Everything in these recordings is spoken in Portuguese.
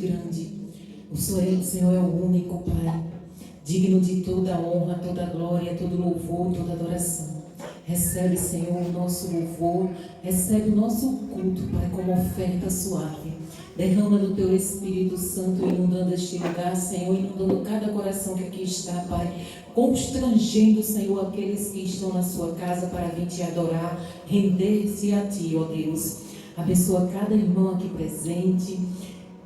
grande. O Senhor é o único, Pai, digno de toda honra, toda glória, todo louvor, toda adoração. Recebe, Senhor, o nosso louvor, recebe o nosso culto, Pai, como oferta suave. Derrama do Teu Espírito Santo, inundando este lugar, Senhor, inundando cada coração que aqui está, Pai, constrangendo, Senhor, aqueles que estão na sua casa para vir Te adorar, render-se a Ti, ó Deus. Abençoa cada irmão aqui presente,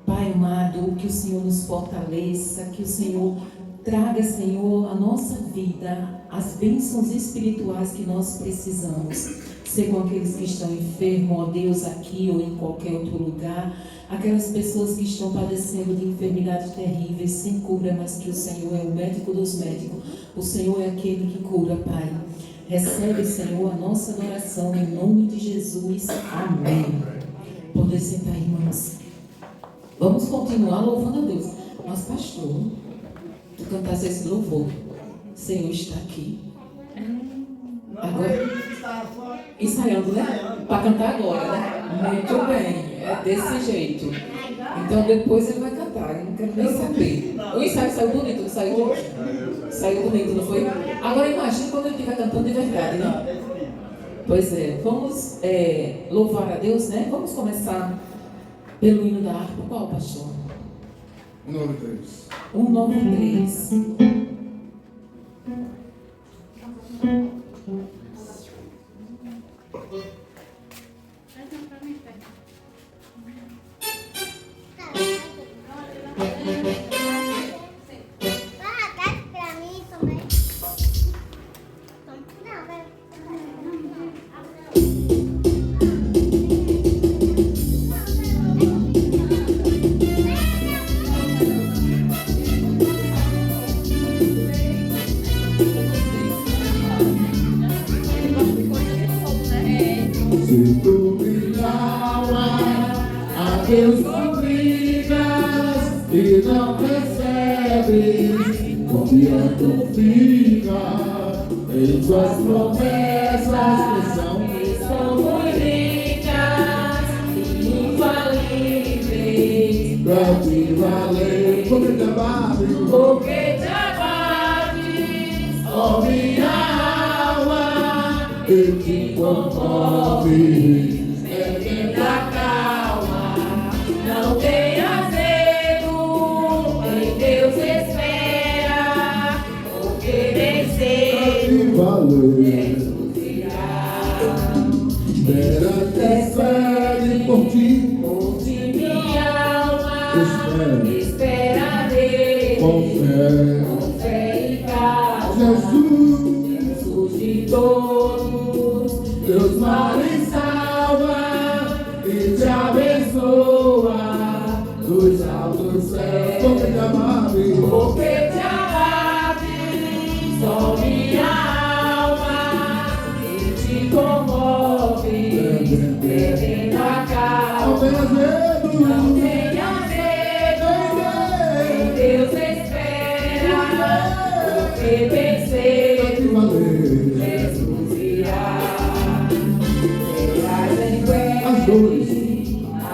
Pai amado, que o Senhor nos fortaleça, que o Senhor traga, Senhor, a nossa vida, as bênçãos espirituais que nós precisamos. Ser com aqueles que estão enfermos, ó Deus, aqui ou em qualquer outro lugar. Aquelas pessoas que estão padecendo de enfermidades terríveis, sem cura, mas que o Senhor é o médico dos médicos. O Senhor é aquele que cura, Pai. Recebe, Senhor, a nossa adoração em nome de Jesus. Amém. Poder sentar, irmãos. Vamos continuar louvando a Deus. Mas, pastor, tu cantasse esse louvor. O Senhor está aqui. Agora, ensaiando, né? Para cantar agora, né? Muito bem. É desse jeito. Então, depois ele vai cantar. Eu não quero nem saber. O ensaio saiu bonito, não saiu? Saiu bonito, não foi? Agora, imagine quando ele estiver cantando de verdade, né? Pois é. Vamos louvar a Deus, né? Vamos começar pelo hino da harpa. Qual, pastor? 193. 193. Se tu me ama, a Deus obrigas e não recebes, confiando fica em tuas promessas que são muito ricas e infalíveis. pra te valer. Porque te amabes, Porque te amabes, ó minha alma, e te comoves. da calma, não tenhas medo, em Deus espera, porque vencer Te valer. Jesus irá. Intercede por ti, Onde minha alma espera nele, com fé. com fé e calma, Jesus, Jesus de todos, Deus males salva e te abençoa dos altos céus. Porque te amabes, porque te amabes, só minha alma e te comove, perdendo a não calma. tenhas medo, Não tenha medo, em Deus espera, porque vencer te valer. Jesus irá. Terás em As dores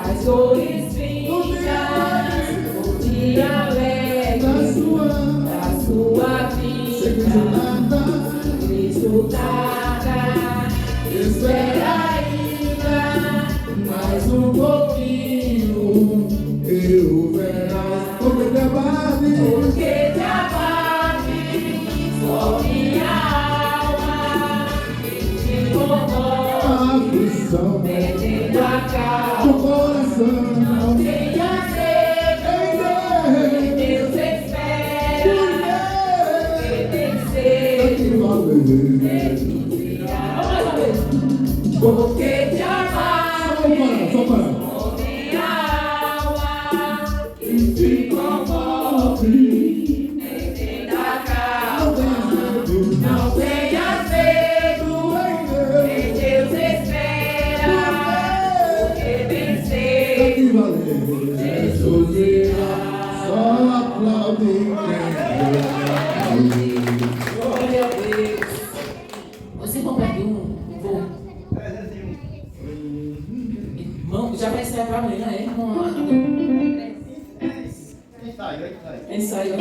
as dores findas, o dia alegre da sua sem vida. nada, Cristo tarda, espera ainda mais um pouquinho, eu verás. Porque te amabes, porque te amabes, só minha alma te comove, a aflição perdendo a do calma. coração. Não tenha medo, em Deus espera, porque vencer Te valer. Jesus irá. Vamos mais uma vez. Porque te amabes, Só para. com minha alma e te comove, perdendo a calma. Não tenhas medo, em Deus espera, porque vencer Te valer. Jesus irá. Só aplaude quem Glória a Deus. Você comprou vou. Irmão, já vai ser para amanhã, é? Ensaiou.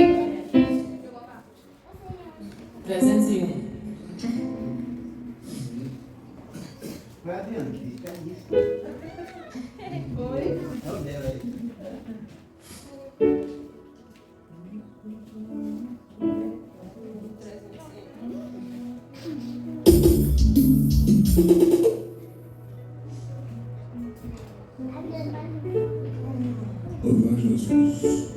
301. Vai adiante, fica isso. Foi. É o dela aí. Louvar Jesus.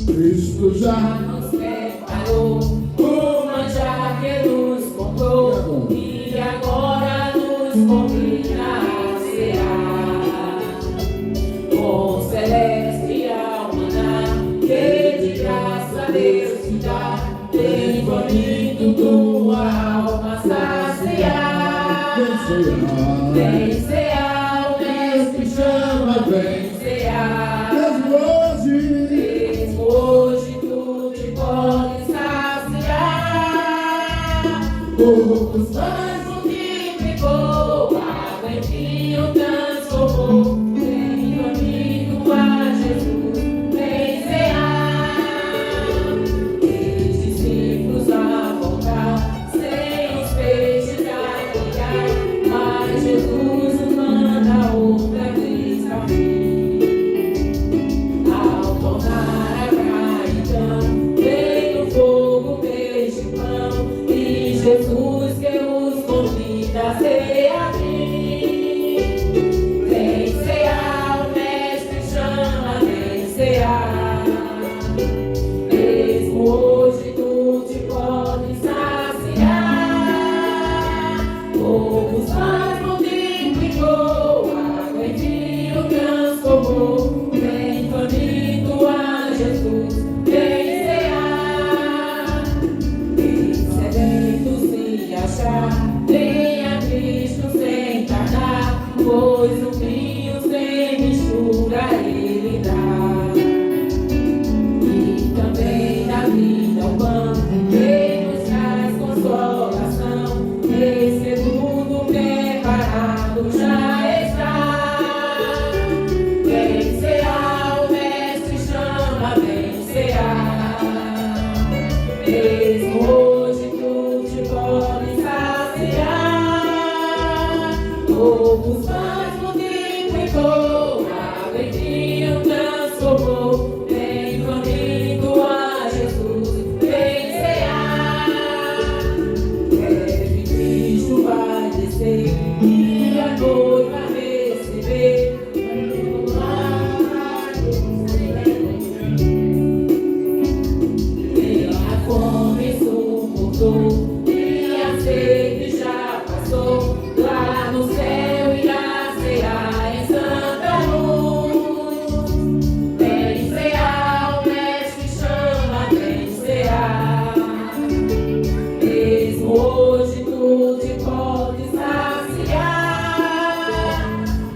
Cristo já Nos preparou o manjar que nos comprou e agora nos convida a cear com celestial maná que de graça Deus te dá, tem bonito tua alma saciar. Vem cear, o mestre chama, vem cear. Mesmo hoje tu te podes saciar. Poucos pães multiplicou, água em vinho transformou. Vem amigo a Jesus, vem cear. Os discípulos a voltar, sem os peixes a pegar, mas Jesus nos manda outra vez a vir. Ao tornar a caidão, veio o fogo, peixe e pão, e Jesus que os convida a cear. Vem cear, o mestre chama, vem cear. Mesmo hoje tu te podes saciar. Poucos pães multiplicou, água em vinho transformou. Vem faminto a Jesus, vem cear. E sedento se achar, vem a Cristo se encarnar, pois o vinho sem mistura ele dá. E também da vida o pão, que nos traz consolação, esse tudo preparado já está. Vem cear, o mestre chama, vem cear. Mesmo hoje tu te podes saciar. Poucos pães multiplicou, água em vinho transformou. Vem faminto a Jesus, vem cear. Breve Cristo vai descer e a noiva receber. E a fome suportou e a sede já passou. Lá no céu irá cear em santa luz. Vem cear, o mestre chama, vem cear. Mesmo hoje tu te podes saciar.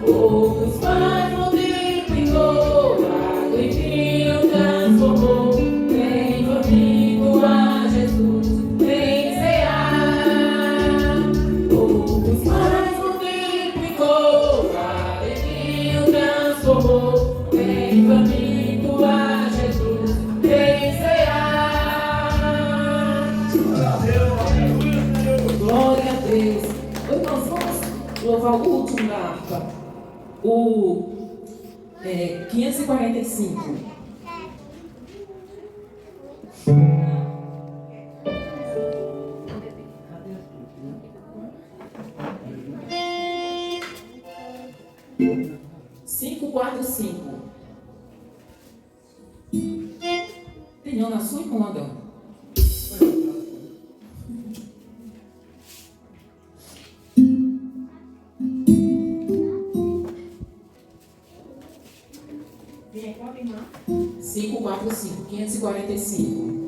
Poucos pães multiplicou, água em vinho transformou. Vem comigo a Jesus, vem cear. Poucos pães multiplicou, água em vinho transformou. Vem comigo a Jesus, vem cear. Glória a Deus. Hoje nós vamos louvar o último da harpa, o 545. Cinco, quatro, cinco. Tem um na sua, irmão Adão? Vem qual, irmã? 545, 545.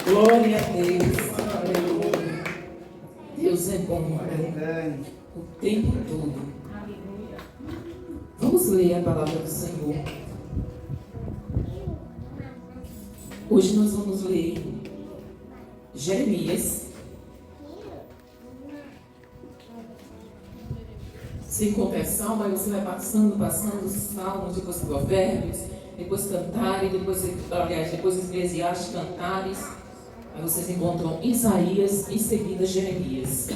Glória a Deus. Aleluia. Deus é bom, né? O tempo todo. Vamos ler a palavra do Senhor. Hoje nós vamos ler Jeremias. Sem conversão, mas você vai passando os salmos, depois provérbios, depois cantares, depois Eclesiastes, cantares. Aí vocês encontram Isaías, em seguida Jeremias.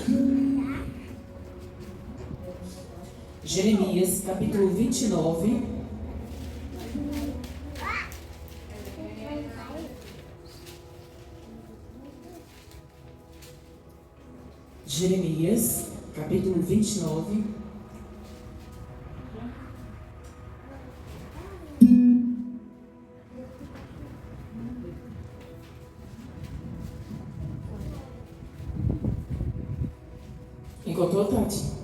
Jeremias, capítulo 29. Jeremias, capítulo 29. Encontrou, Tati?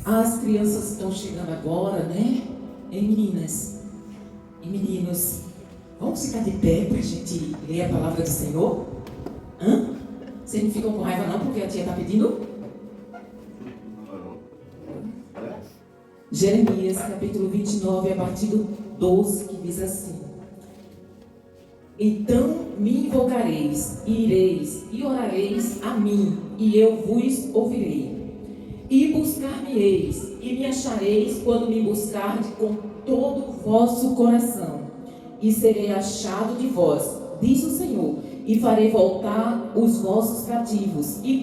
As crianças estão chegando agora, né? E meninas e meninos, vamos ficar de pé para a gente ler a palavra do Senhor? Hã? Vocês não ficam com raiva não, porque a tia está pedindo? Jeremias, capítulo 29, a partir do 12, que diz assim: Então me invocareis, e ireis, e orareis a mim, e eu vos ouvirei. E buscar-me-eis, e me achareis quando me buscardes com todo o vosso coração. E serei achado de vós, diz o Senhor, e farei voltar os vossos cativos, e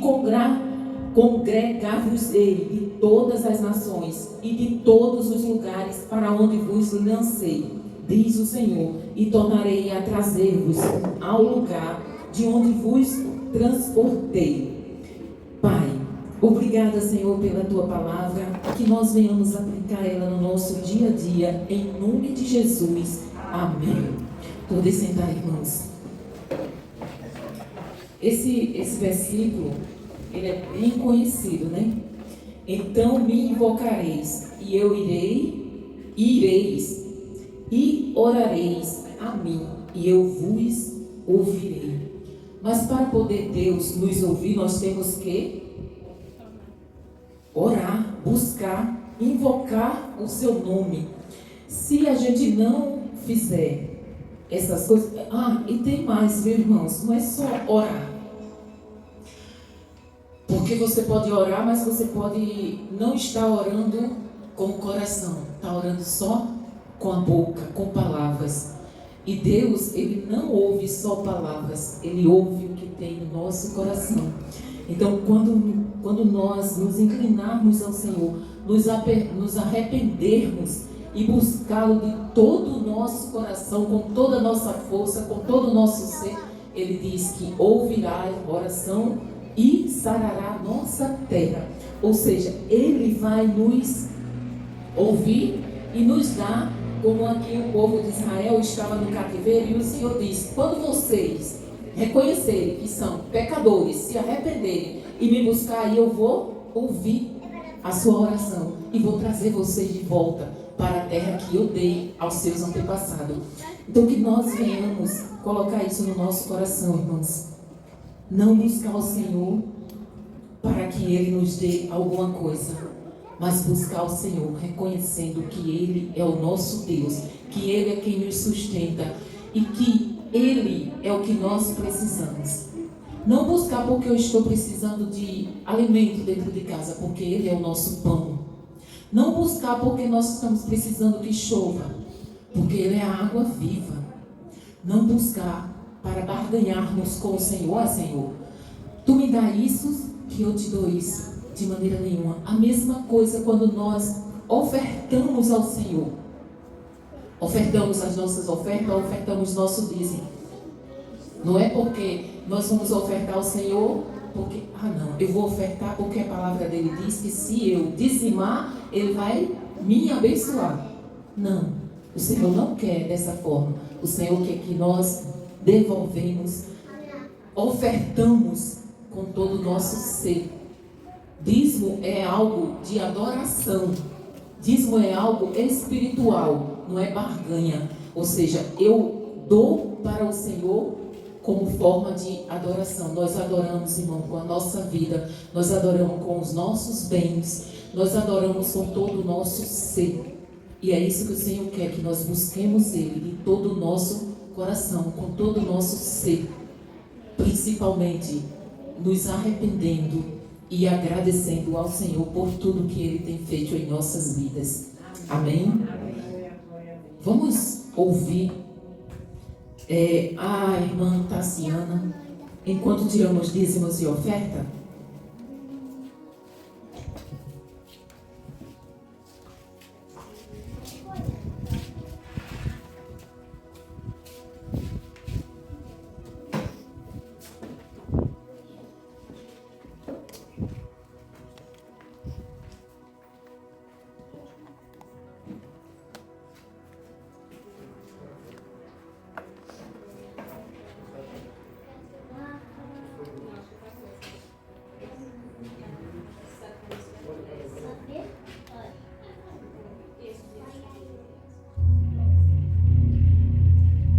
congregar-vos-ei de todas as nações, e de todos os lugares para onde vos lancei, diz o Senhor, e tornarei a trazer-vos ao lugar de onde vos transportei. Pai, obrigada, Senhor, pela Tua palavra, que nós venhamos aplicar ela no nosso dia a dia, em nome de Jesus. Amém. Podem sentar, irmãos. Esse versículo, ele é bem conhecido, né? Então me invocareis, e eu ireis, e orareis a mim, e eu vos ouvirei. Mas para poder Deus nos ouvir, nós temos que orar, buscar, invocar o seu nome. Se a gente não fizer, essas coisas. E tem mais, meus irmãos, não é só orar. Porque você pode orar, mas você pode não estar orando com o coração. Está orando só com a boca, com palavras. E Deus, Ele não ouve só palavras. Ele ouve o que tem no nosso coração. Então, quando nós nos inclinarmos ao Senhor, nos arrependermos e buscá-lo de todo o nosso coração, com toda a nossa força, com todo o nosso ser, Ele diz que ouvirá a oração e sarará a nossa terra. Ou seja, Ele vai nos ouvir e nos dar, como aqui o povo de Israel estava no cativeiro, e o Senhor diz: quando vocês reconhecerem que são pecadores, se arrependerem e me buscar, aí eu vou ouvir a sua oração e vou trazer vocês de volta para a terra que eu dei aos seus antepassados. Então que nós venhamos colocar isso no nosso coração, irmãos. Não buscar o Senhor para que Ele nos dê alguma coisa, mas buscar o Senhor reconhecendo que Ele é o nosso Deus, que Ele é quem nos sustenta e que Ele é o que nós precisamos. Não buscar porque eu estou precisando de alimento dentro de casa, porque Ele é o nosso pão. Não buscar porque nós estamos precisando que chova, porque Ele é a água viva. Não buscar para barganharmos com o Senhor: Senhor, Tu me dá isso, que eu te dou isso. De maneira nenhuma. A mesma coisa quando nós ofertamos ao Senhor. Ofertamos as nossas ofertas, ofertamos nosso dízimo. Não é porque nós vamos ofertar ao Senhor, porque, não, eu vou ofertar porque a palavra dele diz que se eu dizimar, Ele vai me abençoar. Não, o Senhor não quer dessa forma. O Senhor quer que nós devolvemos, ofertamos com todo o nosso ser. Dízimo é algo de adoração. Dízimo é algo espiritual, não é barganha. Ou seja, eu dou para o Senhor como forma de adoração. Nós adoramos, irmão, com a nossa vida. Nós adoramos com os nossos bens. Nós adoramos com todo o nosso ser. E é isso que o Senhor quer, que nós busquemos Ele de todo o nosso coração, com todo o nosso ser. Principalmente nos arrependendo e agradecendo ao Senhor por tudo que Ele tem feito em nossas vidas. Amém? Vamos ouvir a irmã Tassiana, enquanto tiramos dízimos e oferta.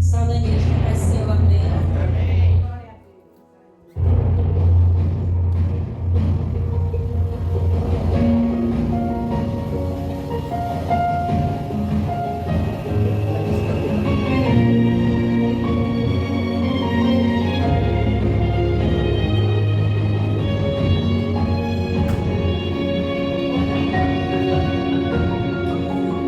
Só da igreja que vai ser o amém.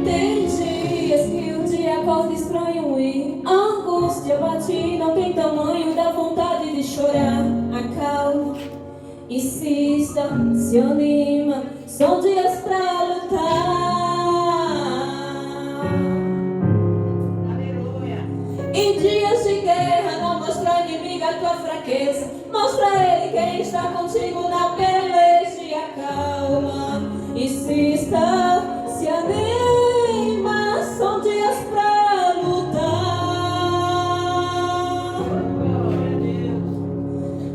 Tem dias que o dia acorda estranho e angústia bate, não tem tamanho da vontade de chorar. Acalma, insista, se anima, são dias pra lutar. Aleluia. Em dias de guerra, não mostra ao inimigo a tua fraqueza, mostra a ele quem está contigo na peleja. E acalma, insista, se anima, são dias pra lutar.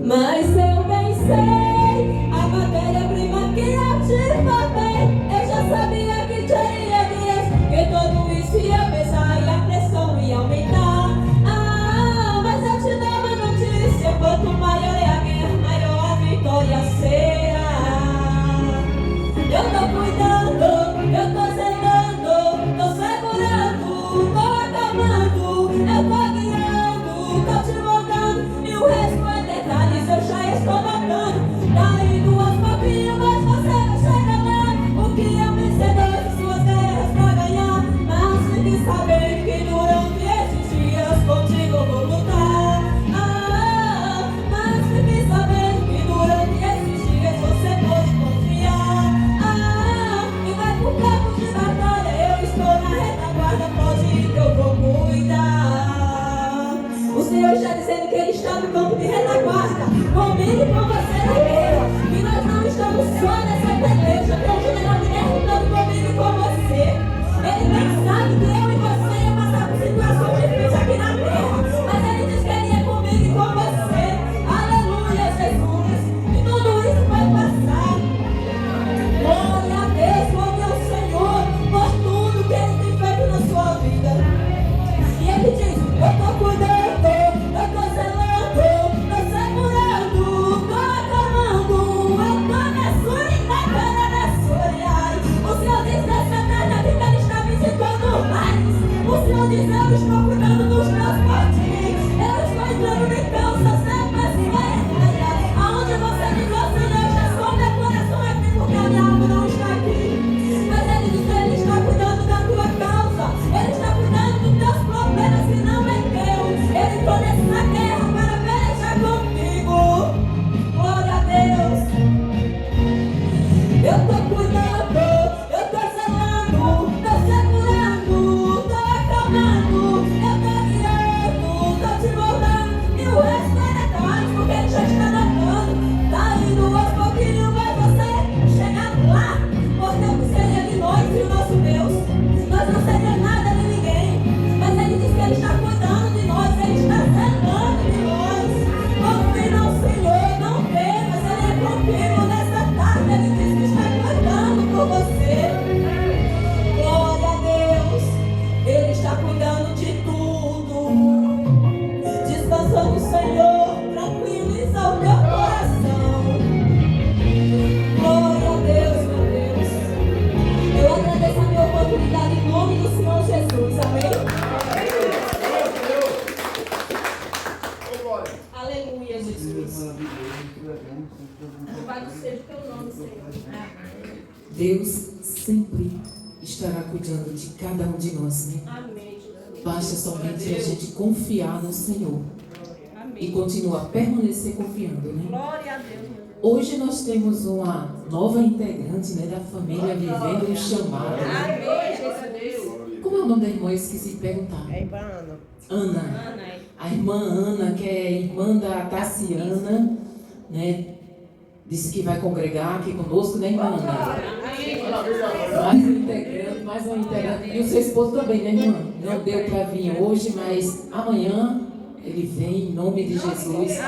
Mas eu bem sei, a matéria-prima que ativa bem, eu já sabia que teria dias que tudo isso ia pesar e a pressão ia aumentar. Mas eu te dou uma notícia: quanto maior é a guerra, maior a vitória será. Eu tô cuidando, eu tô zelando, tô segurando, tô acalmando, eu tô guiando. comigo e com você na guerra. E nós não estamos só nessa peleja. Tem um general de guerra lutando comigo e com você. Ele bem sabe que eu e você ia passar por situações difíceis aqui na terra. Mas ele diz que ele é comigo e com você. Aleluia, Jesus. E tudo isso vai passar. Glória a Deus, glória ao Senhor, por tudo que Ele tem feito na sua vida. E Ele diz, eu estou cuidando, eu estou zelando, estou segurando, estou acalmando, eu estou na sua e na cara da sua. O Senhor diz nessa tarde que Ele está visitando mais. O Senhor diz, eu estou cuidando dos meus partidos, eu estou entrando em causas, aonde você diz, ó Senhor, já sou meu coração aqui porque a minha alma não está aqui. Mas Ele diz que Ele está cuidando da tua causa, Ele está cuidando dos teus problemas que não é teu. Ele entrou nessa guerra para pelejar contigo. Glória a Deus. Eu estou cuidando, eu estou zelando, estou segurando, estou acalmando, eu estou guiando, estou te moldando. E o resto é detalhes, porque Ele já está dando. Tá indo aos pouquinhos, mas você chegar lá. Porque o que seria de nós e o nosso Deus? Nós não seria nada de ninguém. Mas Ele diz que Ele está cuidando de nós, Ele está zelando de nós. Confie no Senhor, não temas, Ele é contigo nessa tarde. Ele diz que está cuidando por você. Glória a Deus, Ele está cuidando de tudo. Descansa no Senhor, tranquiliza o teu coração. Glória a Deus, meu Deus. Eu agradeço a minha oportunidade em nome do Senhor Jesus. Amém? Aleluia, Jesus. Louvado seja o teu nome, Senhor. Deus sempre estará cuidando de cada um de nós, né? Amém, Jesus. Basta somente a gente confiar no Senhor e Amém. continuar a permanecer confiando, né? Glória a Deus, meu Deus. Hoje nós temos uma nova integrante, né, da família Vivendo o Chamado. Amém, Jesus. Como é o nome da irmã? Eu esqueci de perguntar. É irmã Ana. Ana. Ana, A irmã Ana, que é irmã da Tassiana, né? Disse que vai congregar aqui conosco, né, irmã Ana? Mais uma integrante. E o seu esposo também, né, irmã? Não deu para vir hoje, mas amanhã ele vem em nome de Jesus.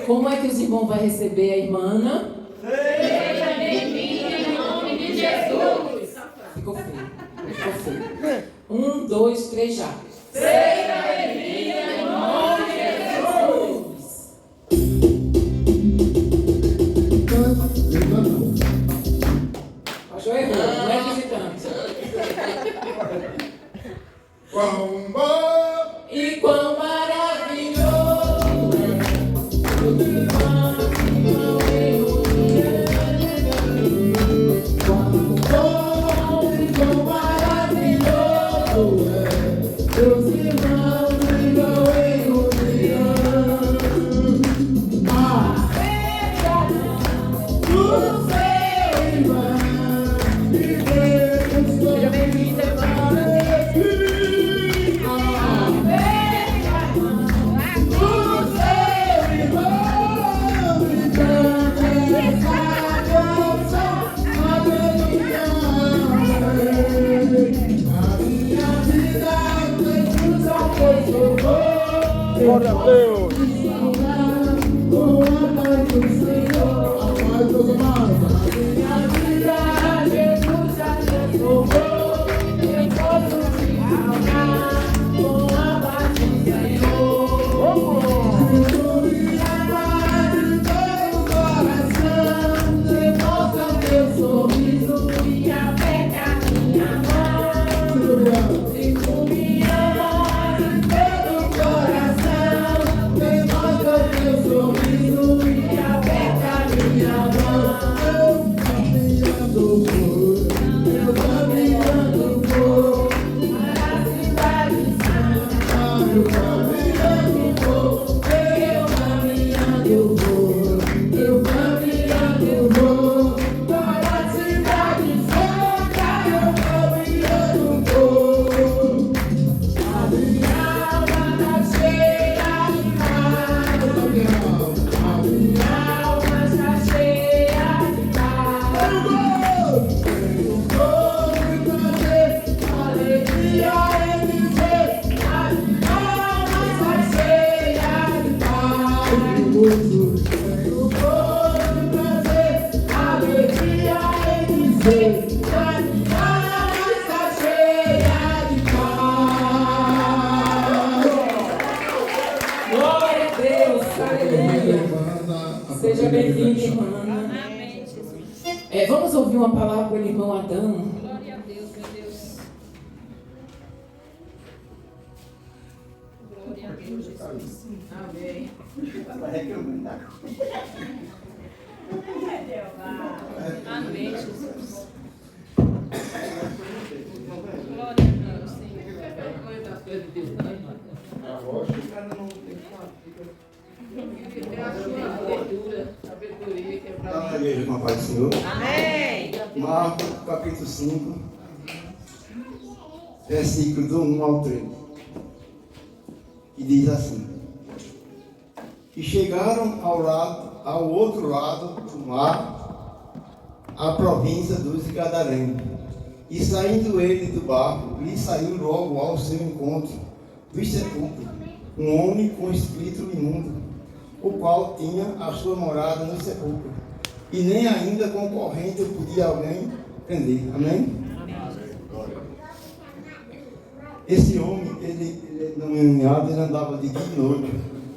Como é que os irmãos vão receber a irmã Ana? seja bem-vinda em nome de Jesus. Ficou feio. Ficou feio. 1, 2, 3, já. Seja bem-vinda em nome de Jesus. Achou errado, não é visitante. Quão bom E quão maravilhoso é o irmão, quão bom e quão maravilhoso é Deus irmãos igual em união. Do seu irmão e Deus seja bem-vindo do seu irmão e canta essa canção. Aleluia. A minha vida Jesus abençoou. Glória a Deus. Com a paz do Senhor, a paz dos amados. A minha vida Jesus abençoou. Eu posso te amar com a paz do Senhor. Aleluia, paz de todo coração. Demonstra o teu sorriso e aperta a minha mão. Fico me amar de todo coração. Demonstra o teu sorriso e aperta gozo, tenho todo prazer, alegria em dizer que a minha alma está cheia de paz. Glória a Deus, aleluia. Seja bem-vindo, irmã. Amém, Jesus. Vamos ouvir uma palavra do irmão Adão. Glória a Deus, meu Deus. Glória a Deus, Jesus. Amém. Vai reclamar. Amém, Jesus. Glória a Deus, Senhor. O cara não tem Dá uma igreja com a paz do Senhor. Amém. Marcos, capítulo 5, versículo do 1 ao 3. E diz assim: E chegaram ao outro lado do mar, a província dos Gadarenos. E saindo ele do barco, lhe saiu logo ao seu encontro dos sepulcros um homem com espírito imundo, o qual tinha a sua morada no sepulcro, e nem ainda com corrente podia alguém prender. Amém? Esse homem, ele denominado, ele andava de dia e noite,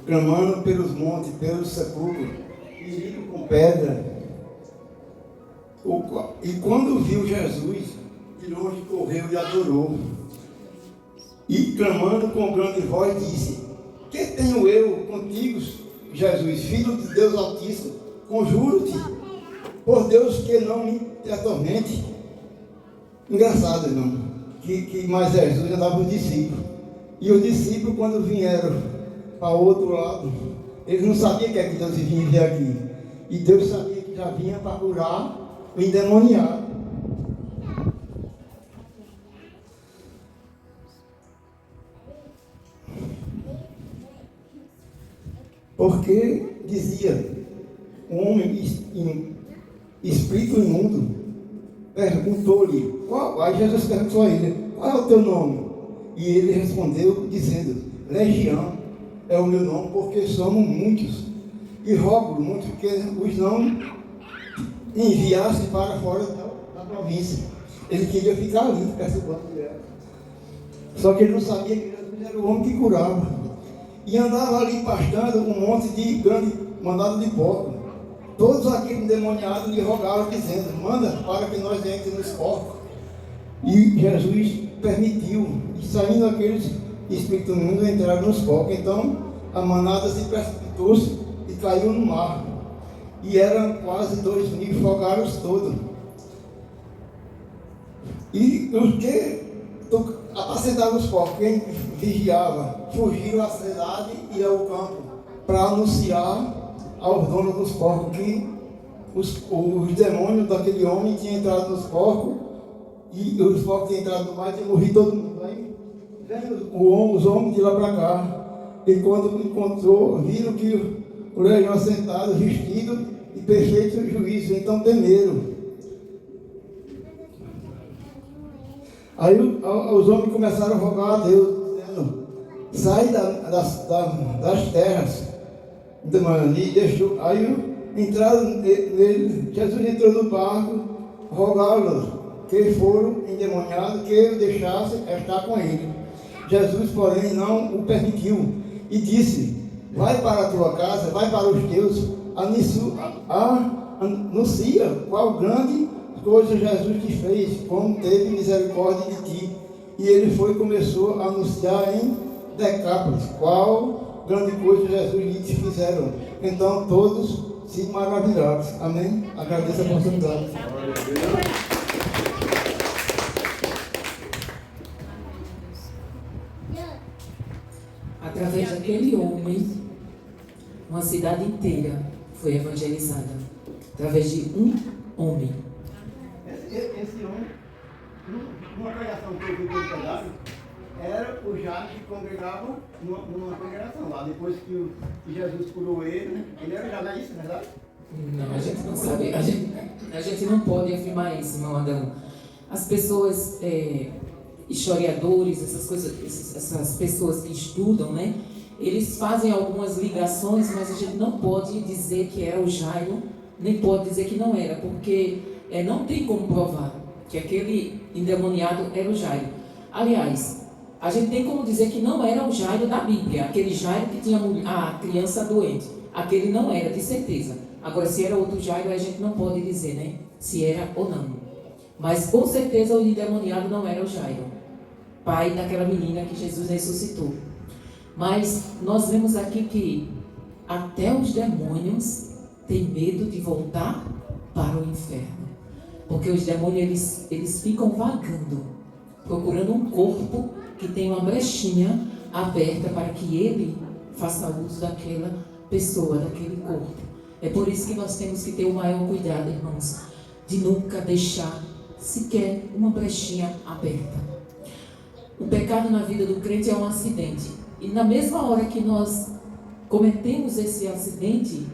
clamando pelos montes, pelos sepulcros, ferido com pedra. E quando viu Jesus, de longe correu e adorou. E clamando com grande voz, disse: Que tenho eu contigo, Jesus, Filho de Deus Altíssimo? Conjuro-te, por Deus, que não me atormente. Engraçado, irmão, que mais Jesus andava com os discípulos. E os discípulos, quando vieram para o outro lado, eles não sabiam que é que Deus vinha aqui. E Deus sabia que já vinha para curar o endemoniado. Porque dizia, um homem espírito imundo perguntou-lhe, aí Jesus perguntou a ele: qual é o teu nome? E ele respondeu dizendo: Legião é o meu nome, porque somos muitos. E rogo muito que os não enviasse para fora da província. Ele queria ficar ali, perto do banco dela. Só que ele não sabia que Jesus era o homem que curava. E andava ali pastando um monte de grande mandado de porco. Todos aqueles endemoniados lhe rogaram, dizendo: manda para que nós entremos nos porcos. E Jesus permitiu, e saindo aqueles espíritos imundos entraram nos porcos. Então a manada se precipitou-se e caiu no mar. E eram quase 2.000, fogaram-os todos. E os que apacentavam os porcos, quem vigiava, fugiram à cidade e ao campo para anunciar aos donos dos porcos que os demônios daquele homem tinham entrado nos porcos, e os porcos tinham entrado no mar e tinham morrido todo mundo. Aí vem os homens de lá para cá, e quando encontrou, viram que o leão assentado, vestido e perfeito juízo, então temeram. Aí os homens começaram a rogar a Deus, dizendo: sai das terras. E deixou. Aí entraram nele, Jesus entrou no barco, rogaram-los que foram endemoniados, que ele deixasse estar com ele. Jesus, porém, não o permitiu e disse: vai para a tua casa, vai para os teus, anuncia qual grande coisa Jesus te fez, como teve misericórdia de ti. E ele foi e começou a anunciar em Decápolis qual grande coisa Jesus lhe fizeram. Então todos se maravilharam. Amém? Agradeço a oportunidade. Através daquele homem, uma cidade inteira foi evangelizada. Através de um homem. Esse homem, numa pregação que eu vi do pedaço, era o Jairo que congregava numa congregação lá. Depois que Jesus curou ele, né? Ele era já, não é isso, não é verdade? Não, a gente não sabe. A gente não pode afirmar isso, irmão Adão. As pessoas, historiadores, essas pessoas que estudam, né? eles fazem algumas ligações, mas a gente não pode dizer que era o Jairo, nem pode dizer que não era, porque não tem como provar que aquele endemoniado era o Jairo. Aliás, a gente tem como dizer que não era o Jairo da Bíblia, aquele Jairo que tinha a criança doente. Aquele não era, de certeza. Agora, se era outro Jairo, a gente não pode dizer, né? Se era ou não. Mas, com certeza, o endemoniado não era o Jairo, pai daquela menina que Jesus ressuscitou. Mas nós vemos aqui que até os demônios têm medo de voltar para o inferno. Porque os demônios, eles ficam vagando, procurando um corpo que tem uma brechinha aberta para que ele faça uso daquela pessoa, daquele corpo. É por isso que nós temos que ter o maior cuidado, irmãos, de nunca deixar sequer uma brechinha aberta. O pecado na vida do crente é um acidente. E na mesma hora que nós cometemos esse acidente,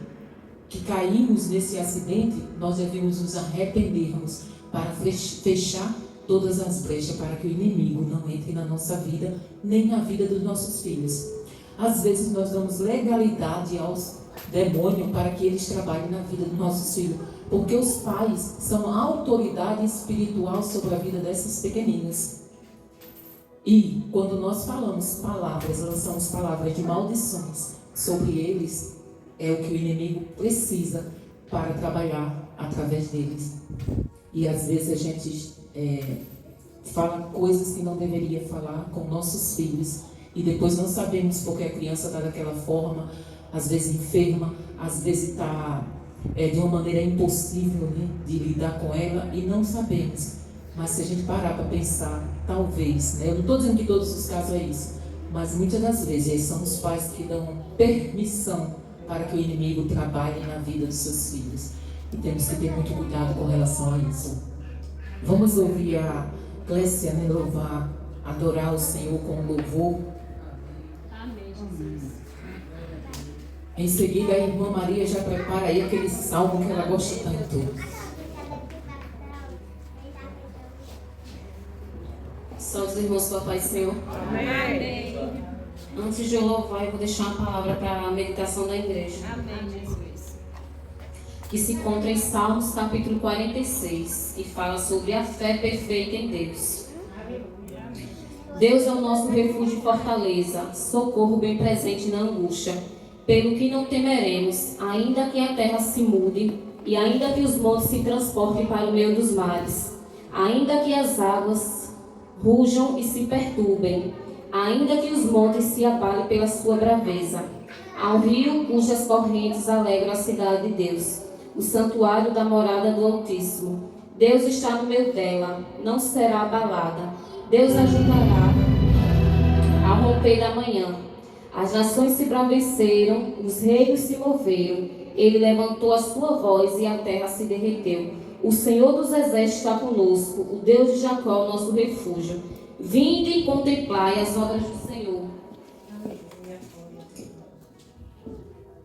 que caímos nesse acidente, nós devemos nos arrependermos para fechar todas as brechas para que o inimigo não entre na nossa vida, nem na vida dos nossos filhos. Às vezes nós damos legalidade aos demônios para que eles trabalhem na vida dos nossos filhos, porque os pais são a autoridade espiritual sobre a vida desses pequeninos. E quando nós falamos palavras, lançamos palavras de maldições sobre eles, é o que o inimigo precisa para trabalhar através deles. E às vezes a gente fala coisas que não deveria falar com nossos filhos, e depois não sabemos porque a criança está daquela forma, às vezes enferma, às vezes está de uma maneira impossível, né, de lidar com ela, e não sabemos. Mas se a gente parar para pensar, talvez, né, eu não estou dizendo que todos os casos é isso, mas muitas das vezes são os pais que dão permissão para que o inimigo trabalhe na vida dos seus filhos. E temos que ter muito cuidado com relação a isso. Vamos ouvir a Clécia, né, louvar, adorar o Senhor com louvor. Amém, Jesus. Em seguida, a irmã Maria já prepara aí aquele salmo que ela gosta tanto. Salve os irmãos, papai e Senhor. Amém. Antes de eu louvar, eu vou deixar uma palavra para a meditação da igreja. Amém, Jesus. Que se encontra em Salmos capítulo 46 e fala sobre a fé perfeita em Deus. Deus é o nosso refúgio e fortaleza, socorro bem presente na angústia. Pelo que não temeremos, ainda que a terra se mude e ainda que os montes se transportem para o meio dos mares, ainda que as águas rujam e se perturbem, ainda que os montes se abalem pela sua braveza. Ao rio cujas correntes alegram a cidade de Deus, o santuário da morada do Altíssimo. Deus está no meio dela, não será abalada. Deus ajudará ao romper da manhã. As nações se braveceram, os reinos se moveram. Ele levantou a sua voz e a terra se derreteu. O Senhor dos exércitos está conosco, o Deus de Jacó, nosso refúgio. Vinde e contemplai as obras do Senhor.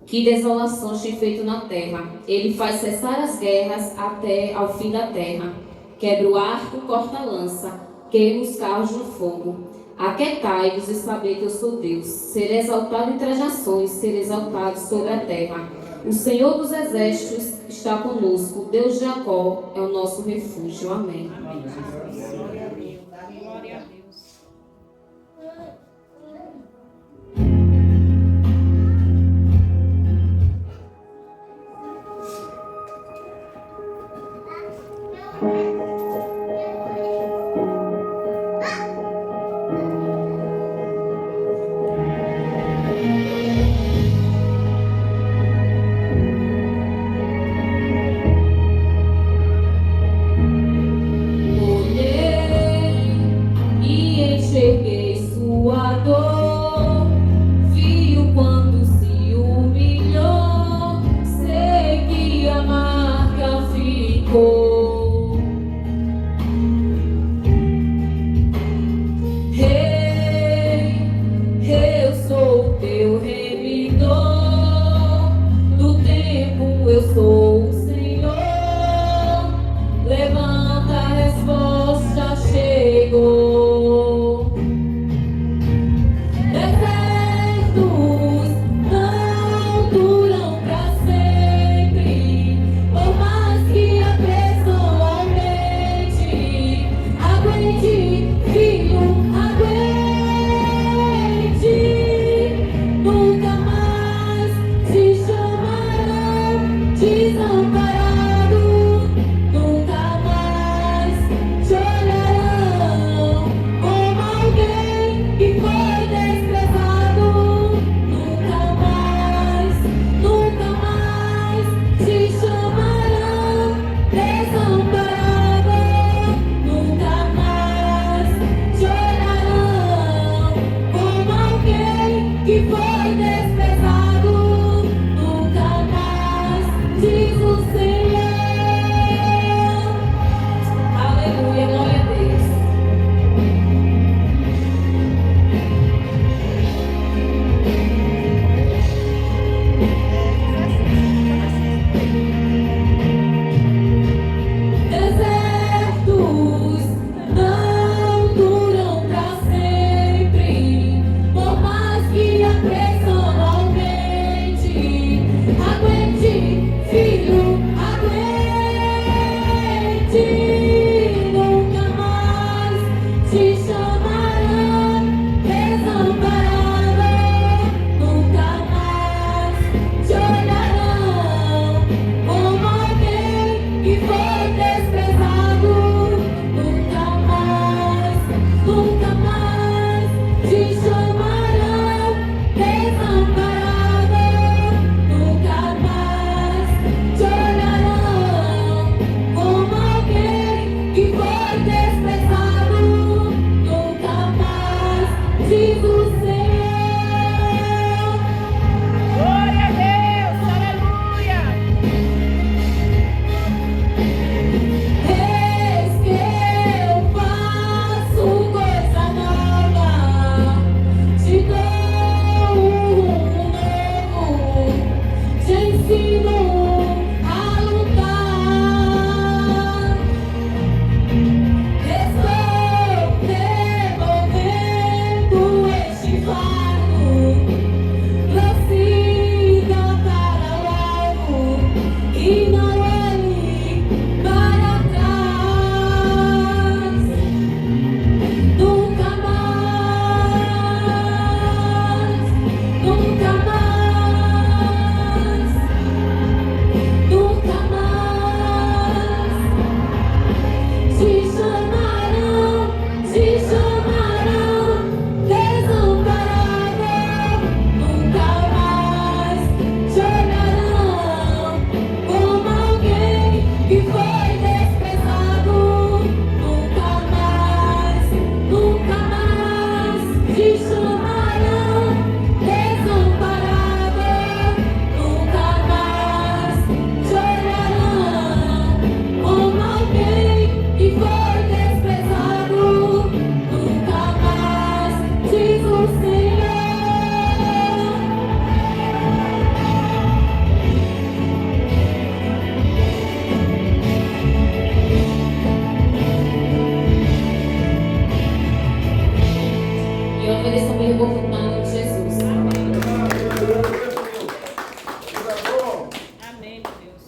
Que desolações tem feito na terra. Ele faz cessar as guerras até ao fim da terra. Quebra o arco, corta a lança, queima os carros no fogo. Aquietai-vos e sabei que eu sou Deus. Serei exaltado entre as nações, serei exaltado sobre a terra. O Senhor dos exércitos está conosco. O Deus de Jacó é o nosso refúgio. Amém. Glória a Deus. Glória a Deus. Olhei desamparado, nunca mais te olharão como alguém que foi desprezado. Nunca mais te chamarão desamparado, nunca mais te olharão como alguém que foi desprezado. Nunca mais, diz o Senhor. Aleluia, glória a Deus. Desertos não duram pra sempre, por mais que a pressão aumente. Aguente, filho, aguente. Nunca mais te chamarão desamparado, nunca mais te olharão como alguém que foi desprezado. Nunca mais te chamarão desamparado, nunca mais te olharão como alguém que foi desprezado. Nunca mais, diz o Senhor. Glória a Deus, aleluia. Eis que eu faço coisa nova, te dou um novo, te ensino a lutar. Estou devolvendo este fardo, prossiga para o alvo e não olhe para trás. Nunca mais, nunca mais, nunca mais te chamarão desamparado, nunca mais te olharão como alguém que foi desprezado. Nunca mais te chamarão desamparado, nunca mais te olharão como alguém que foi desprezado. Nunca mais, diz o Senhor. E eu ofereço meu povo no nome de Jesus. Amém, meu Deus.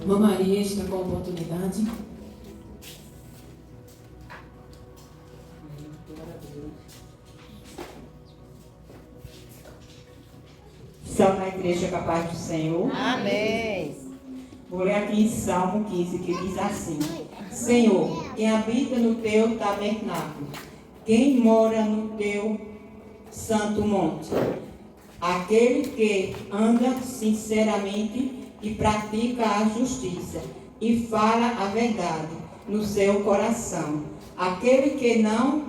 Irmã Maria está com a oportunidade. Salve na igreja com a paz do Senhor. Amém. Vou ler aqui em Salmo 15, que diz assim: Senhor, quem habita no teu tabernáculo, quem mora no teu santo monte, aquele que anda sinceramente e pratica a justiça e fala a verdade no seu coração, aquele que não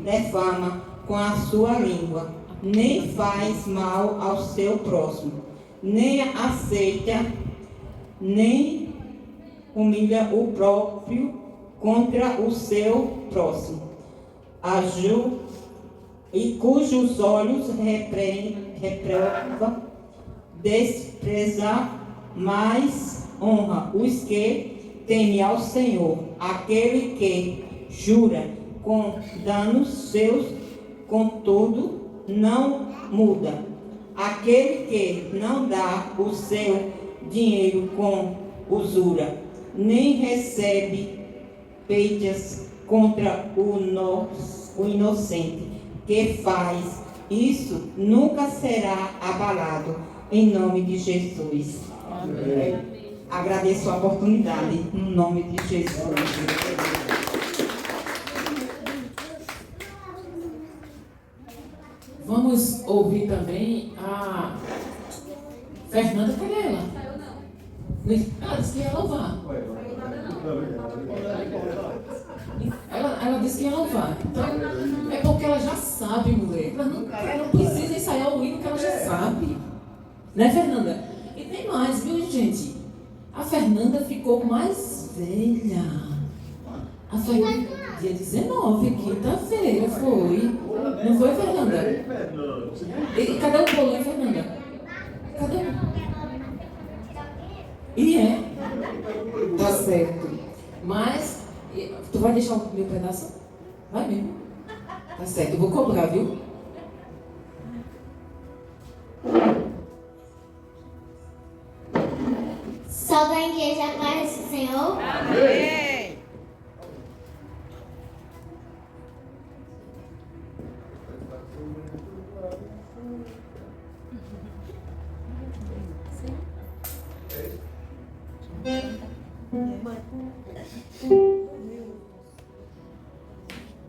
defama com a sua língua, nem faz mal ao seu próximo, nem aceita, nem humilha o próprio contra o seu próximo, e cujos olhos reprova, despreza, mas honra os que temem ao Senhor, aquele que jura com danos seus, contudo não muda, aquele que não dá o seu dinheiro com usura, nem recebe peitas contra o inocente, que faz isso nunca será abalado, em nome de Jesus. Agradeço a oportunidade, no nome de Jesus. Vamos ouvir também a Fernanda. Cadê ela? Ela disse que ia louvar. Ela disse que ia louvar. Então, é porque ela já sabe, mulher. Ela não precisa ensaiar o hino que ela já sabe. Né, Fernanda? E tem mais, viu, gente? A Fernanda ficou mais velha. A Fernanda, dia 19, quinta-feira, foi. Não foi, Fernanda? E cadê o bolo, hein, Fernanda? Cadê o bolo? E é. Tá certo. Mas, tu vai deixar o meu pedaço? Vai mesmo. Tá certo, eu vou cobrar, viu? Só da igreja paz do Senhor. Amém.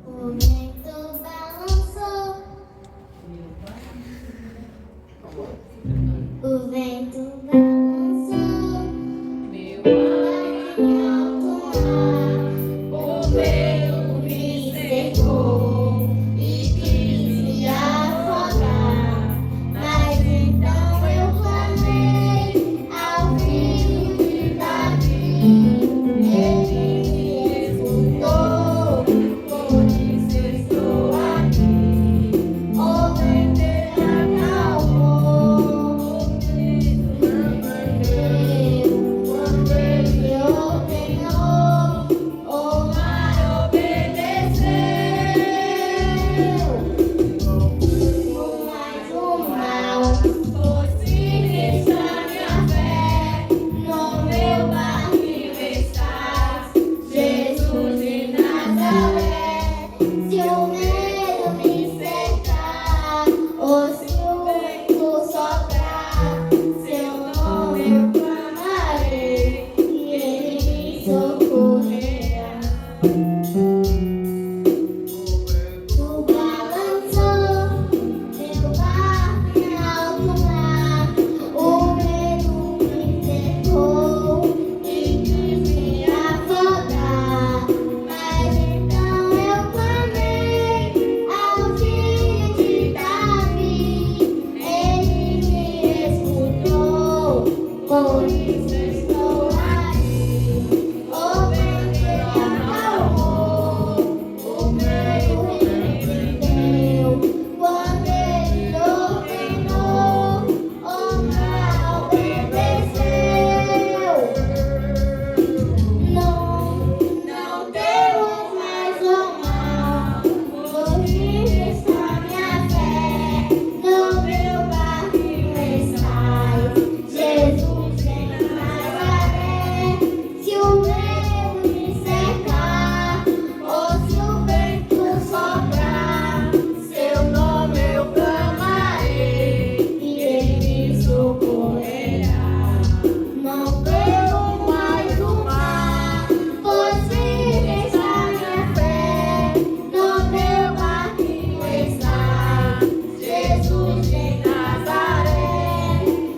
O vento balançou. O vento balançou. Meu pai em alto mar. O meu me secou e quis me afogar. Mas então eu clamei ao filho de Davi. Ele me escutou, por isso estou aqui. O vento acalmou, quando ele ordenou, o mar obedeceu. Por mais um mal, fosse está minha fé, no meu barril estás, Jesus de Nazaré. Se o medo me cercar, ou se o vento soprar, seu nome eu clamarei, e ele me socorrerá. Tu balançou meu barco em alto mar, o medo me cercou e quis me afogar. Mas então eu clamei ao filho de Davi, ele me escutou, por isso estou aqui. O vento acalmou, o medo repreendeu, quando ele ordenou, o mar obedeceu. Não temos mais o mal, firme está minha fé, no meu barril estás, Jesus em Nazaré. Se o medo me cercar, ou se o vento soprar, seu nome eu clamarei, e ele me socorrerá. Não temo mais o mar, pois firme está minha fé, no meu barquinho está Jesus em Nazaré.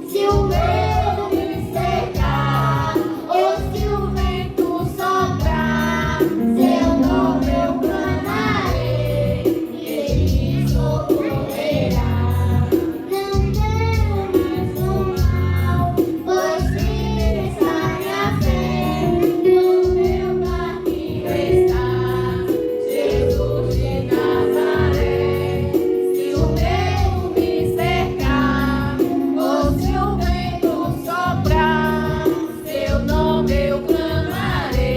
Se o medo me cercar, ou se o vento soprar, seu nome eu clamarei, e ele me socorrerá. Não temo mais o mal, pois firme está minha fé, no meu barquinho está Jesus de Nazaré. Se o medo me cercar, ou se o vento soprar, seu nome eu clamarei,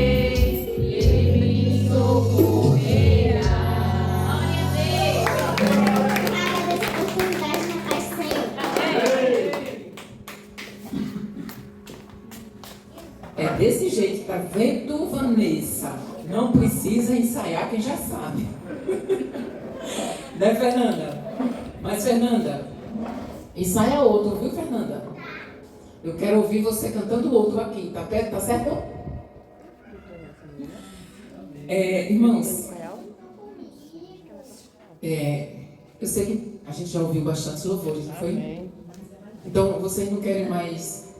e ele me socorrerá. Glória a Deus. Agradeço a oportunidade na paz do Senhor. É desse jeito, tá vendo, Vanessa? Não precisa ensaiar, quem já sabe. Né, Fernanda? Mas, Fernanda, Ensaia outro, viu, Fernanda? Eu quero ouvir você cantando outro aqui, tá certo? Irmãos, eu sei que a gente já ouviu bastante louvores, não foi? Então, vocês não querem mais...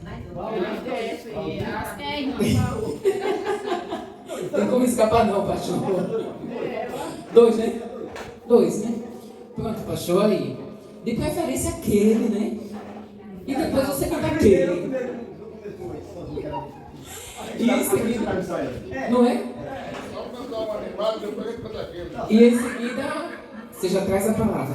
Tem como escapar não, pastor. 2, né? 2, né? Pronto, pastor, aí. De preferência aquele, né? E depois você canta aquele. E em seguida... Não é? E em seguida, você já traz a palavra.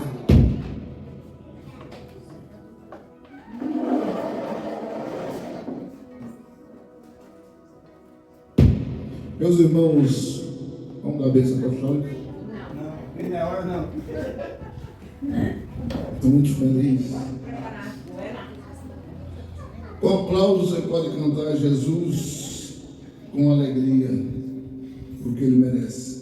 Meus irmãos, vamos dar a bênção apostólica? Não, não é hora não. Estou muito feliz. Com aplauso você pode cantar Jesus com alegria, porque Ele merece.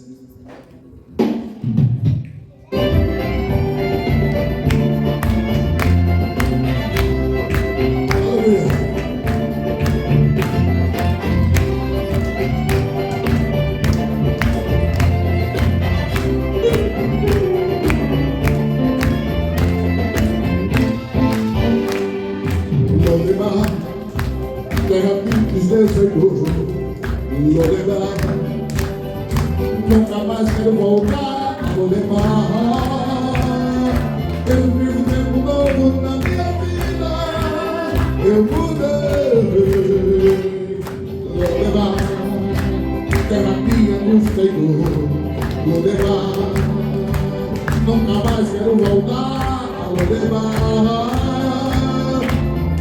Nunca mais quero voltar a levar. Eu vivo tempo novo na minha vida. Eu mudei. Vou levar terapia no Senhor. Vou levar. Nunca mais quero voltar a levar.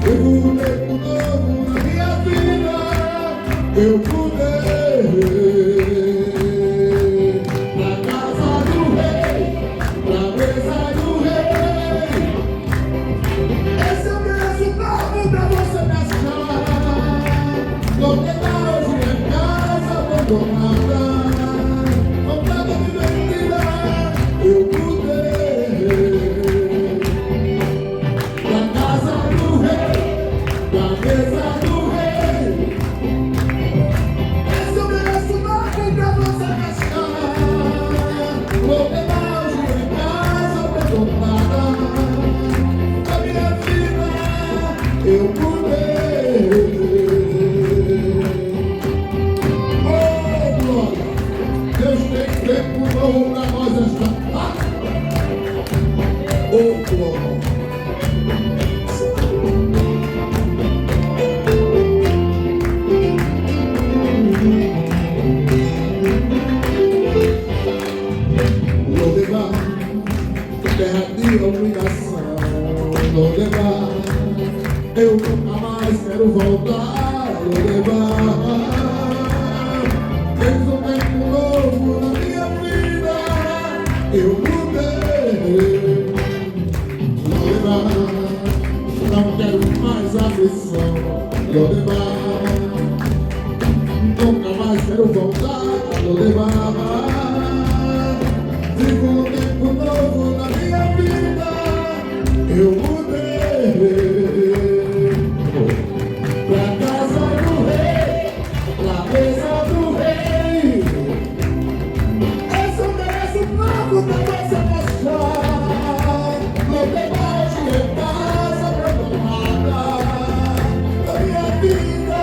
Eu vivo tempo novo na minha vida. Eu mudei. Eu nunca mais quero voltar a levar. Fez um tempo novo na minha vida. Eu mudei. Vou levar. Não quero mais aflição. Vou levar. Nunca mais quero voltar a levar. Vivo um tempo novo na minha vida. Eu mudei. Vida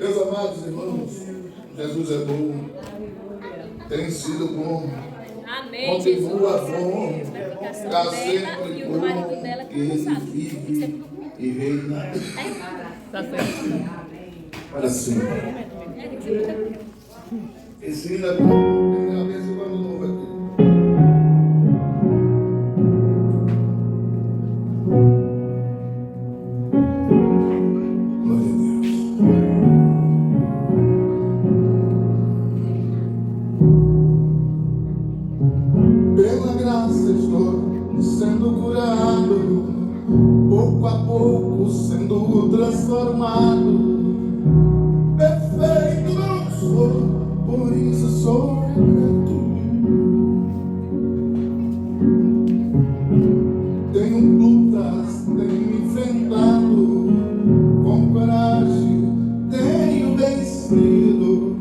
Meus amados irmãos, Jesus é bom, tem sido bom, Amém, continua Jesus. bom, está sempre E o bom, marido dela que ele não sabe. vive e reina Tá certo. para sempre. Esse hino é bom, tem a bênção do ano novo aqui. Glória a Deus. Pela graça estou sendo curado, pouco a pouco sendo transformado. Perfeito não sou, por isso sou grato. Tenho lutas, tenho enfrentado com coragem, tenho vencido.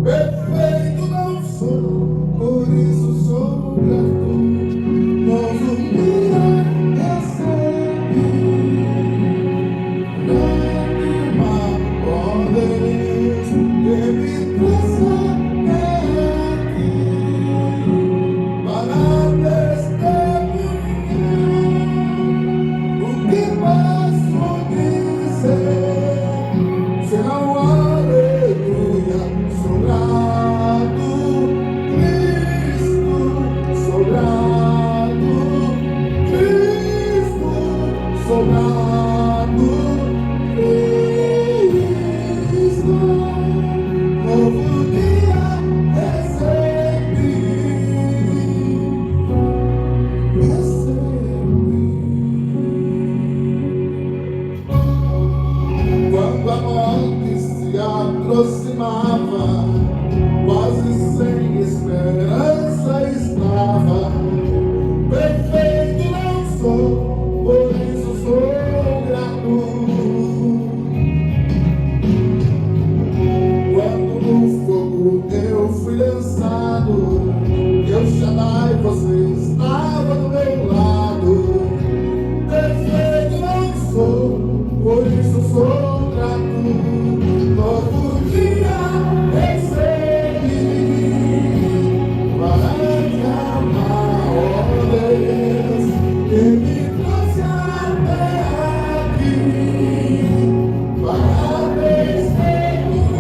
Perfeito não sou, por isso sou grato. Novo dia recebi, uma poderes que me trouxe até aqui para testemunhar o que posso dizer. Senão aleluia, sou grato, Cristo, sou grato, Cristo, sou grato, Cristo. Novo dia recebi. Quando a morte se aproximava, quase sem esperança estava. Perfeito não sou, por isso sou grato. Quando no fogo eu fui lançado, eu Shaddai, você estava do meu lado. Perfeito não sou, por isso sou grato. Novo dia recebi para te amar, ó Deus, que me trouxe até aqui para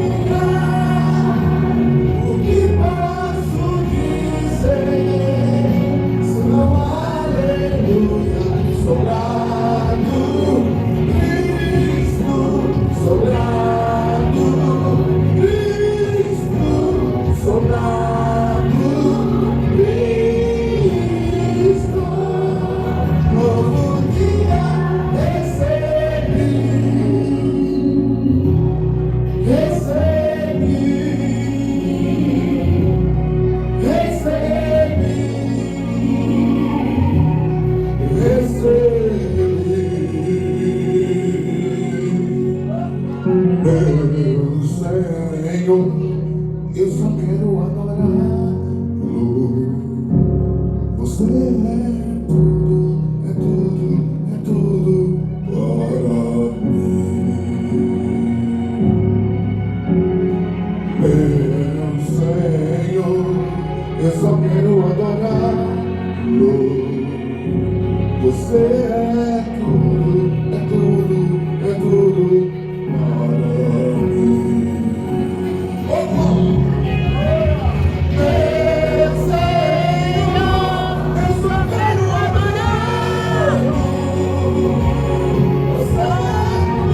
testemunhar o que posso dizer. Senão aleluia, sou grato, Cristo, sou grato, Cristo, sou grato, Cristo. Novo dia recebi, recebi, meu Senhor, eu só quero adorá-lo. Você é tudo, é tudo, é tudo para mim. Meu Senhor, eu só quero adorá-lo. Você é tudo, é tudo, é tudo para mim. Meu Senhor, eu só quero adorá-lo. Você é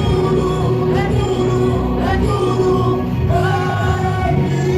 tudo, é tudo, é tudo para mim.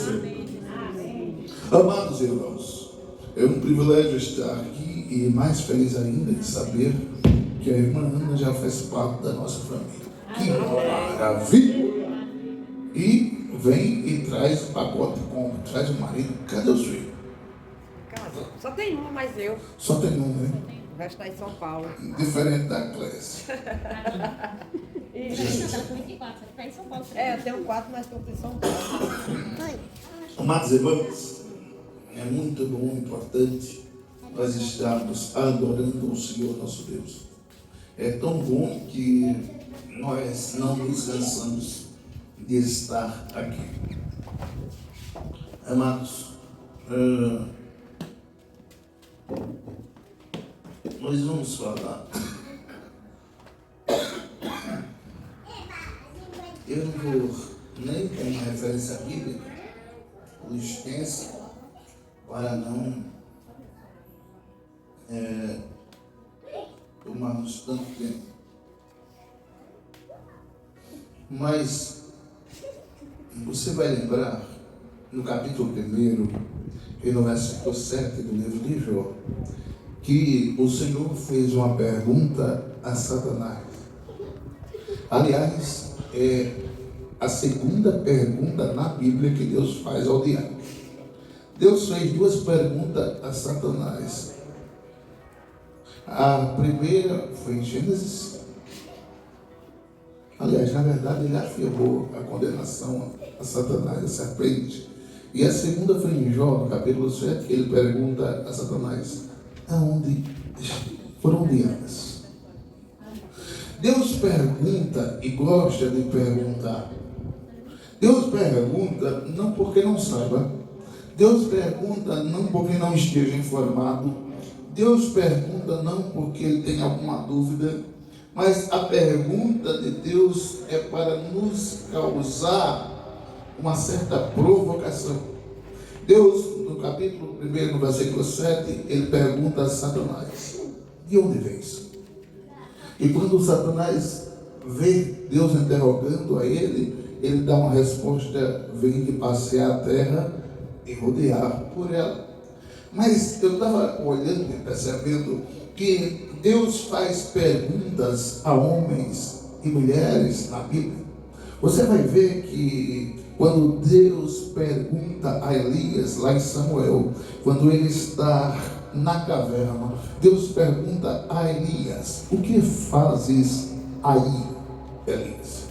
você. Amados irmãos, é um privilégio estar aqui e mais feliz ainda de saber que a irmã Ana já faz parte da nossa família. Que maravilha! E vem e traz o pacote, compra, traz o marido. Cadê os filhos? Só tem uma, mas eu. Só tem um, né? Vai estar em São Paulo. Diferente da Clécia. Eu tenho 4, mas estou em São Paulo. Amados irmãos, é muito bom, importante nós estarmos adorando o Senhor nosso Deus. É tão bom que nós não nos cansamos de estar aqui. Amados, nós vamos falar. Eu não vou nem ter uma referência bíblica, licença, para não tomarmos tanto tempo. Mas você vai lembrar, no capítulo 1 e no versículo 7 do livro de Jó, que o Senhor fez uma pergunta a Satanás. Aliás, é a segunda pergunta na Bíblia que Deus faz ao diabo. Deus fez 2 perguntas a Satanás. A primeira foi em Gênesis. Aliás, na verdade, ele afirmou a condenação a Satanás, a serpente. E a segunda foi em Jó, no capítulo 7, que ele pergunta a Satanás: por onde andas? Deus pergunta e gosta de perguntar. Deus pergunta não porque não saiba. Deus pergunta não porque não esteja informado. Deus pergunta não porque ele tem alguma dúvida. Mas a pergunta de Deus é para nos causar uma certa provocação. Deus, no capítulo 1, no versículo 7, ele pergunta a Satanás: de onde vens? E quando Satanás vê Deus interrogando a ele, ele dá uma resposta: vem de passear a terra e rodear por ela. Mas eu estava olhando e percebendo que Deus faz perguntas a homens e mulheres na Bíblia. Você vai ver que quando Deus pergunta a Elias, lá em Samuel, quando ele está na caverna, Deus pergunta a Elias: o que fazes aí, Elias?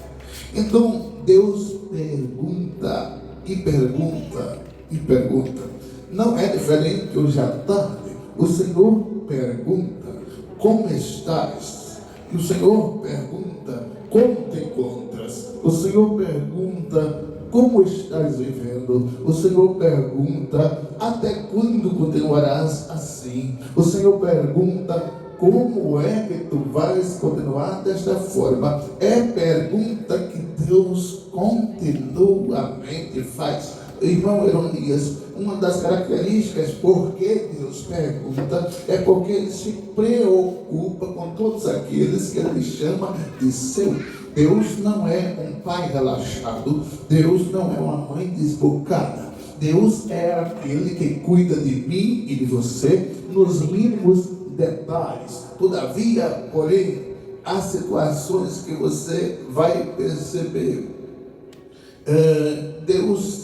Então Deus pergunta e pergunta e pergunta. Não é diferente hoje à tarde. O Senhor pergunta: como estás? E o Senhor pergunta: como te encontras? O Senhor pergunta: como estás vivendo? O Senhor pergunta: até quando continuarás assim? O Senhor pergunta: como é que tu vais continuar desta forma? É pergunta que Deus continuamente faz. Irmão Eronias, uma das características por que Deus pergunta é porque ele se preocupa com todos aqueles que ele chama de seu. Deus não é um pai relaxado. Deus não é uma mãe desbocada. Deus é aquele que cuida de mim e de você nos mínimos detalhes. Todavia, porém, há situações que você vai perceber.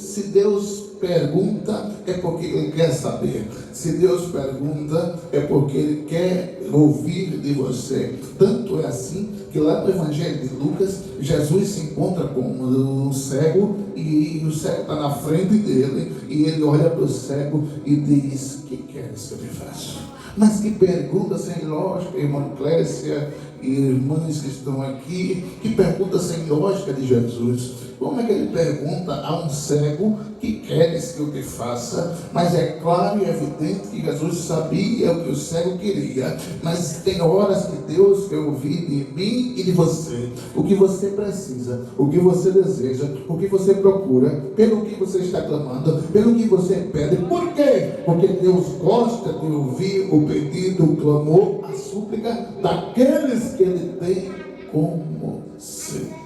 Se Deus pergunta, é porque Ele quer saber. Se Deus pergunta, é porque Ele quer ouvir de você. Tanto é assim que lá no Evangelho de Lucas, Jesus se encontra com um cego e o cego está na frente dele e ele olha para o cego e diz: que queres que eu te faça? Mas que pergunta sem lógica, irmã Clécia e irmãs que estão aqui, que pergunta sem lógica de Jesus. Como é que ele pergunta a um cego: que queres que eu te faça? Mas é claro e evidente que Jesus sabia o que o cego queria. Mas tem horas que Deus quer ouvir de mim e de você o que você precisa, o que você deseja, o que você procura, pelo que você está clamando, pelo que você pede. Por quê? Porque Deus gosta de ouvir o pedido, o clamor, a súplica daqueles que Ele tem como seu.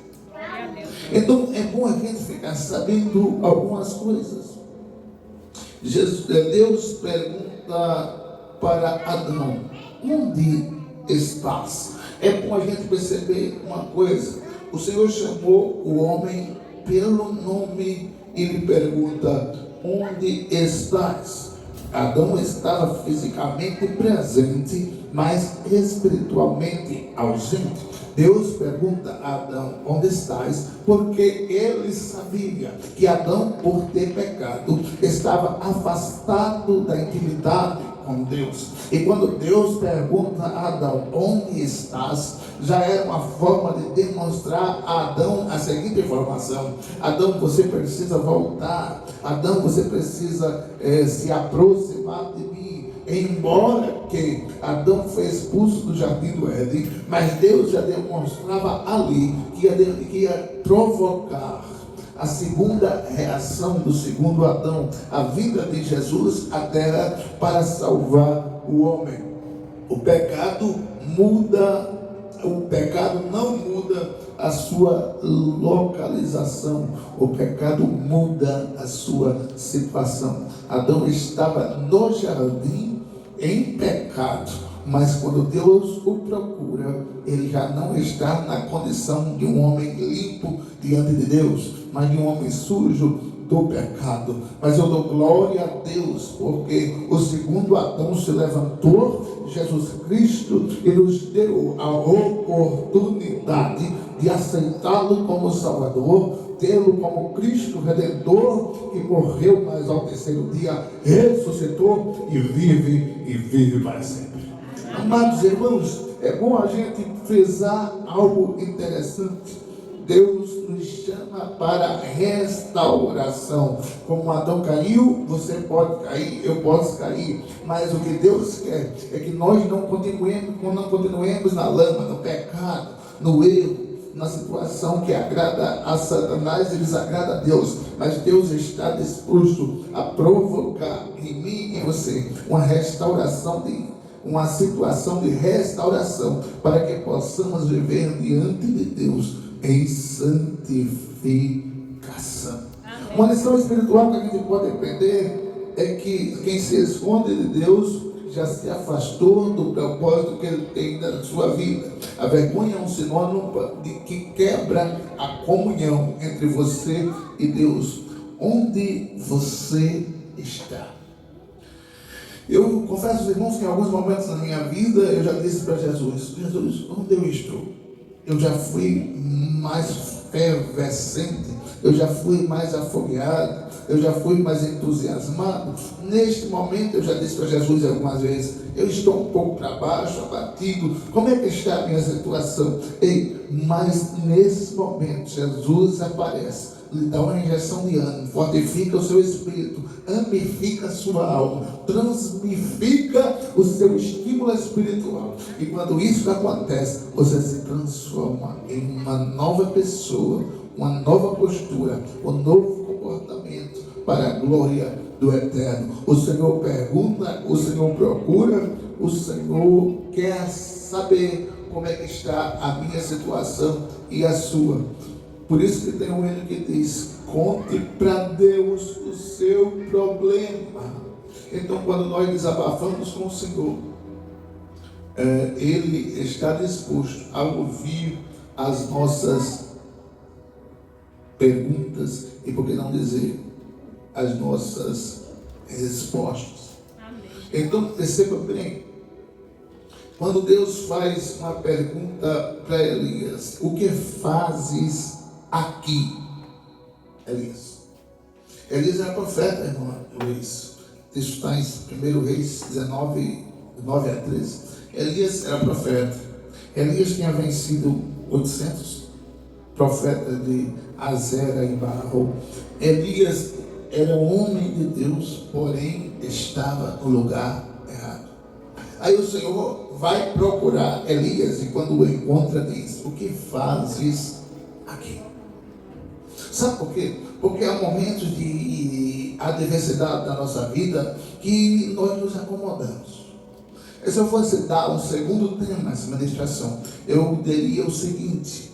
Então é bom a gente ficar ficar sabendo algumas coisas. Deus pergunta para Adão: onde estás? É bom a gente perceber uma coisa. O Senhor chamou o homem pelo nome e lhe pergunta: onde estás? Adão estava fisicamente presente, mas espiritualmente ausente. Deus pergunta a Adão: onde estás? Porque ele sabia que Adão, por ter pecado, estava afastado da intimidade com Deus. E quando Deus pergunta a Adão: onde estás? Já era uma forma de demonstrar a Adão a seguinte informação: Adão, você precisa voltar. Adão, você precisa se aproximar de mim. Embora que Adão foi expulso do jardim do Éden, mas Deus já demonstrava ali que ia provocar a segunda reação do segundo Adão, a vinda de Jesus à terra para salvar o homem. O pecado não muda a sua localização, o pecado muda a sua situação. Adão estava no jardim em pecado, mas quando Deus o procura, ele já não está na condição de um homem limpo diante de Deus, mas de um homem sujo do pecado. Mas eu dou glória a Deus, porque o segundo Adão se levantou, Jesus Cristo, e nos deu a oportunidade de aceitá-lo como Salvador, tê-lo como Cristo Redentor, que morreu, mas ao terceiro dia ressuscitou e vive para sempre. Amados irmãos, é bom a gente frisar algo interessante. Deus nos chama para restauração. Como Adão caiu, você pode cair, eu posso cair, mas o que Deus quer é que nós não continuemos na lama, no pecado, no erro, na situação que agrada a Satanás e desagrada a Deus. Mas Deus está disposto a provocar em mim e em você uma situação de restauração, para que possamos viver diante de Deus em santificação. Amém. Uma lição espiritual que a gente pode aprender é que quem se esconde de Deus já se afastou do propósito que ele tem na sua vida. A vergonha é um sinônimo de que quebra a comunhão entre você e Deus. Onde você está? Eu confesso aos irmãos que em alguns momentos da minha vida eu já disse para Jesus: Jesus, onde eu estou? Eu já fui mais efervescente, eu já fui mais afogueado, eu já fui mais entusiasmado. Neste momento eu já disse para Jesus algumas vezes: eu estou um pouco para baixo, abatido. Como é que está a minha situação? Mas nesse momento Jesus aparece, lhe dá uma injeção de ânimo, fortifica o seu espírito, amifica a sua alma, transmifica o seu estímulo espiritual. E quando isso acontece, você se transforma em uma nova pessoa, uma nova postura, um novo comportamento para a glória do Eterno. O Senhor pergunta, o Senhor procura, o Senhor quer saber como é que está a minha situação e a sua. Por isso que tem um hino que diz: conte para Deus o seu problema. Então, quando nós desabafamos com o Senhor, Ele está disposto a ouvir as nossas perguntas e, por que não dizer, as nossas respostas. Amém. Então, perceba bem, quando Deus faz uma pergunta para Elias: o que fazes aqui, Elias? Elias era profeta, irmão Luiz. Isso está em 1 Reis 19, 9 a 13. Elias era profeta. Elias tinha vencido 800 profetas de Azera e Baal. Elias era um homem de Deus, porém estava no lugar errado. Aí o Senhor vai procurar Elias e quando o encontra diz: o que fazes aqui? Sabe por quê? Porque há momentos de adversidade da nossa vida que nós nos acomodamos. E se eu fosse dar um segundo tema nessa ministração, eu diria o seguinte: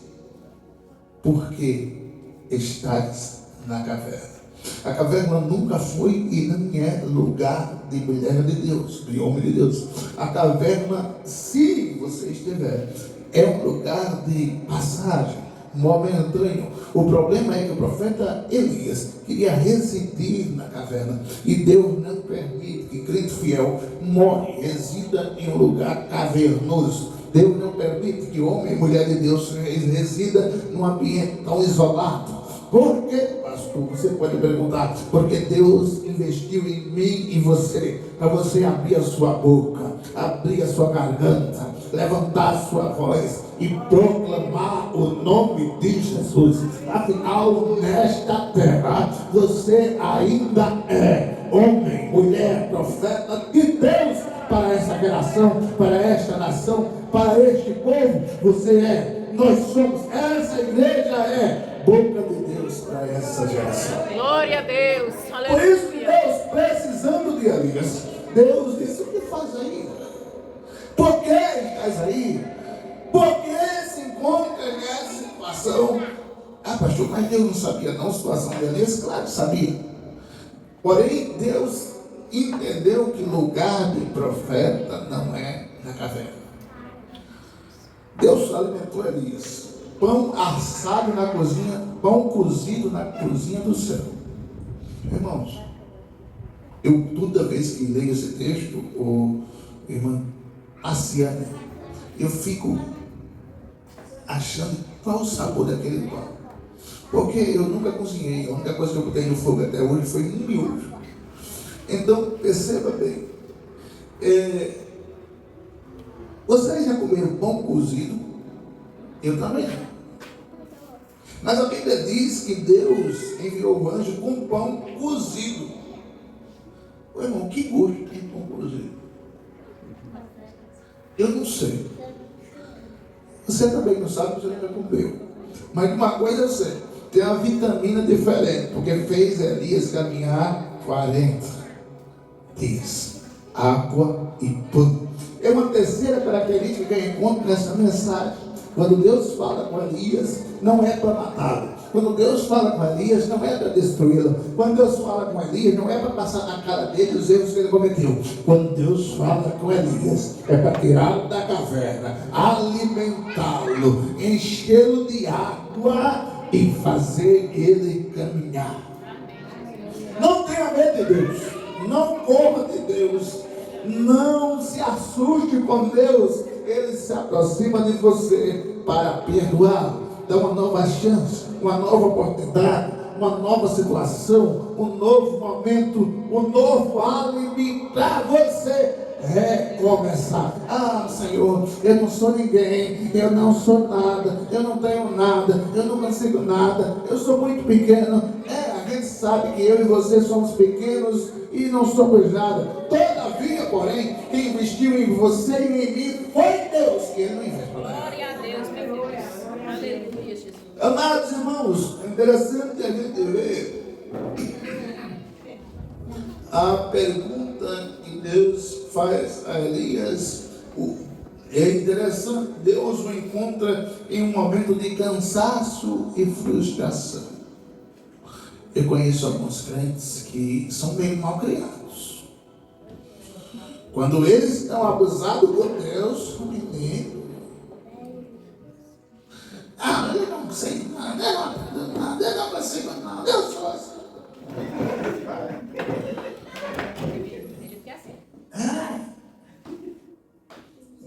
por que estás na caverna. A caverna nunca foi e não é lugar de mulher de Deus, de homem de Deus. A caverna, se você estiver, é um lugar de passagem, momentâneo. O problema é que o profeta Elias queria residir na caverna e Deus não permite que crente fiel more, resida em um lugar cavernoso. Deus não permite que homem e mulher de Deus resida num ambiente tão isolado. Por quê, pastor? Você pode perguntar. Porque Deus investiu em mim e você, para você abrir a sua boca, abrir a sua garganta, levantar a sua voz e proclamar o nome de Jesus. Afinal, nesta terra, você ainda é homem, mulher, profeta de Deus para essa geração, para esta nação, para este povo. Você é, nós somos, essa igreja é boca de Deus para essa geração. Glória a Deus. Por isso que Deus, precisando de Elias, Deus disse: o que faz aí? Por que estás aí? Por que se encontra nessa situação? Ah, pastor, mas Deus não sabia não a situação de Elias? Claro que sabia. Porém, Deus entendeu que lugar de profeta não é na caverna. Deus alimentou Elias. Pão assado na cozinha, pão cozido na cozinha do céu. Irmãos, eu toda vez que leio esse texto, irmã Aciane, eu fico achando qual o sabor daquele pão. Porque eu nunca cozinhei, a única coisa que eu botei no fogo até hoje foi um miojo. Então, perceba bem, vocês já comeram pão cozido? Eu também não. Mas a Bíblia diz que Deus enviou o anjo com pão cozido. Ô irmão, que gosto tem pão cozido? Eu não sei. Você também não sabe, você nunca comeu. Mas uma coisa eu sei, tem uma vitamina diferente, porque fez Elias caminhar 40 dias. Água e pão. É uma terceira característica que eu encontro nessa mensagem. Quando Deus fala com Elias, não é para matá-lo. Quando Deus fala com Elias, não é para destruí-lo. Quando Deus fala com Elias, não é para passar na cara dele os erros que ele cometeu. Quando Deus fala com Elias, é para tirá-lo da caverna, alimentá-lo, enchê-lo de água e fazer ele caminhar. Não tenha medo de Deus. Não corra de Deus. Não se assuste com Deus. Ele se aproxima de você para perdoar, dar uma nova chance, uma nova oportunidade, uma nova situação, um novo momento, um novo álibi para você recomeçar. Ah, Senhor, eu não sou ninguém, eu não sou nada, eu não tenho nada, eu não consigo nada, eu sou muito pequeno. A gente sabe que eu e você somos pequenos e não somos nada. Todavia, porém, quem investiu em você e em mim foi Deus, que Ele não investiu. Glória a Deus, meu Deus. Aleluia, Jesus. Amados irmãos, é interessante a gente ver a pergunta que Deus faz a Elias. É interessante, Deus o encontra em um momento de cansaço e frustração. Eu conheço alguns crentes que são bem mal criados. Quando eles estão abusados por Deus, o menino, eu não sei nada, eu não aprendo nada, eu não consigo nada, eu sou assim.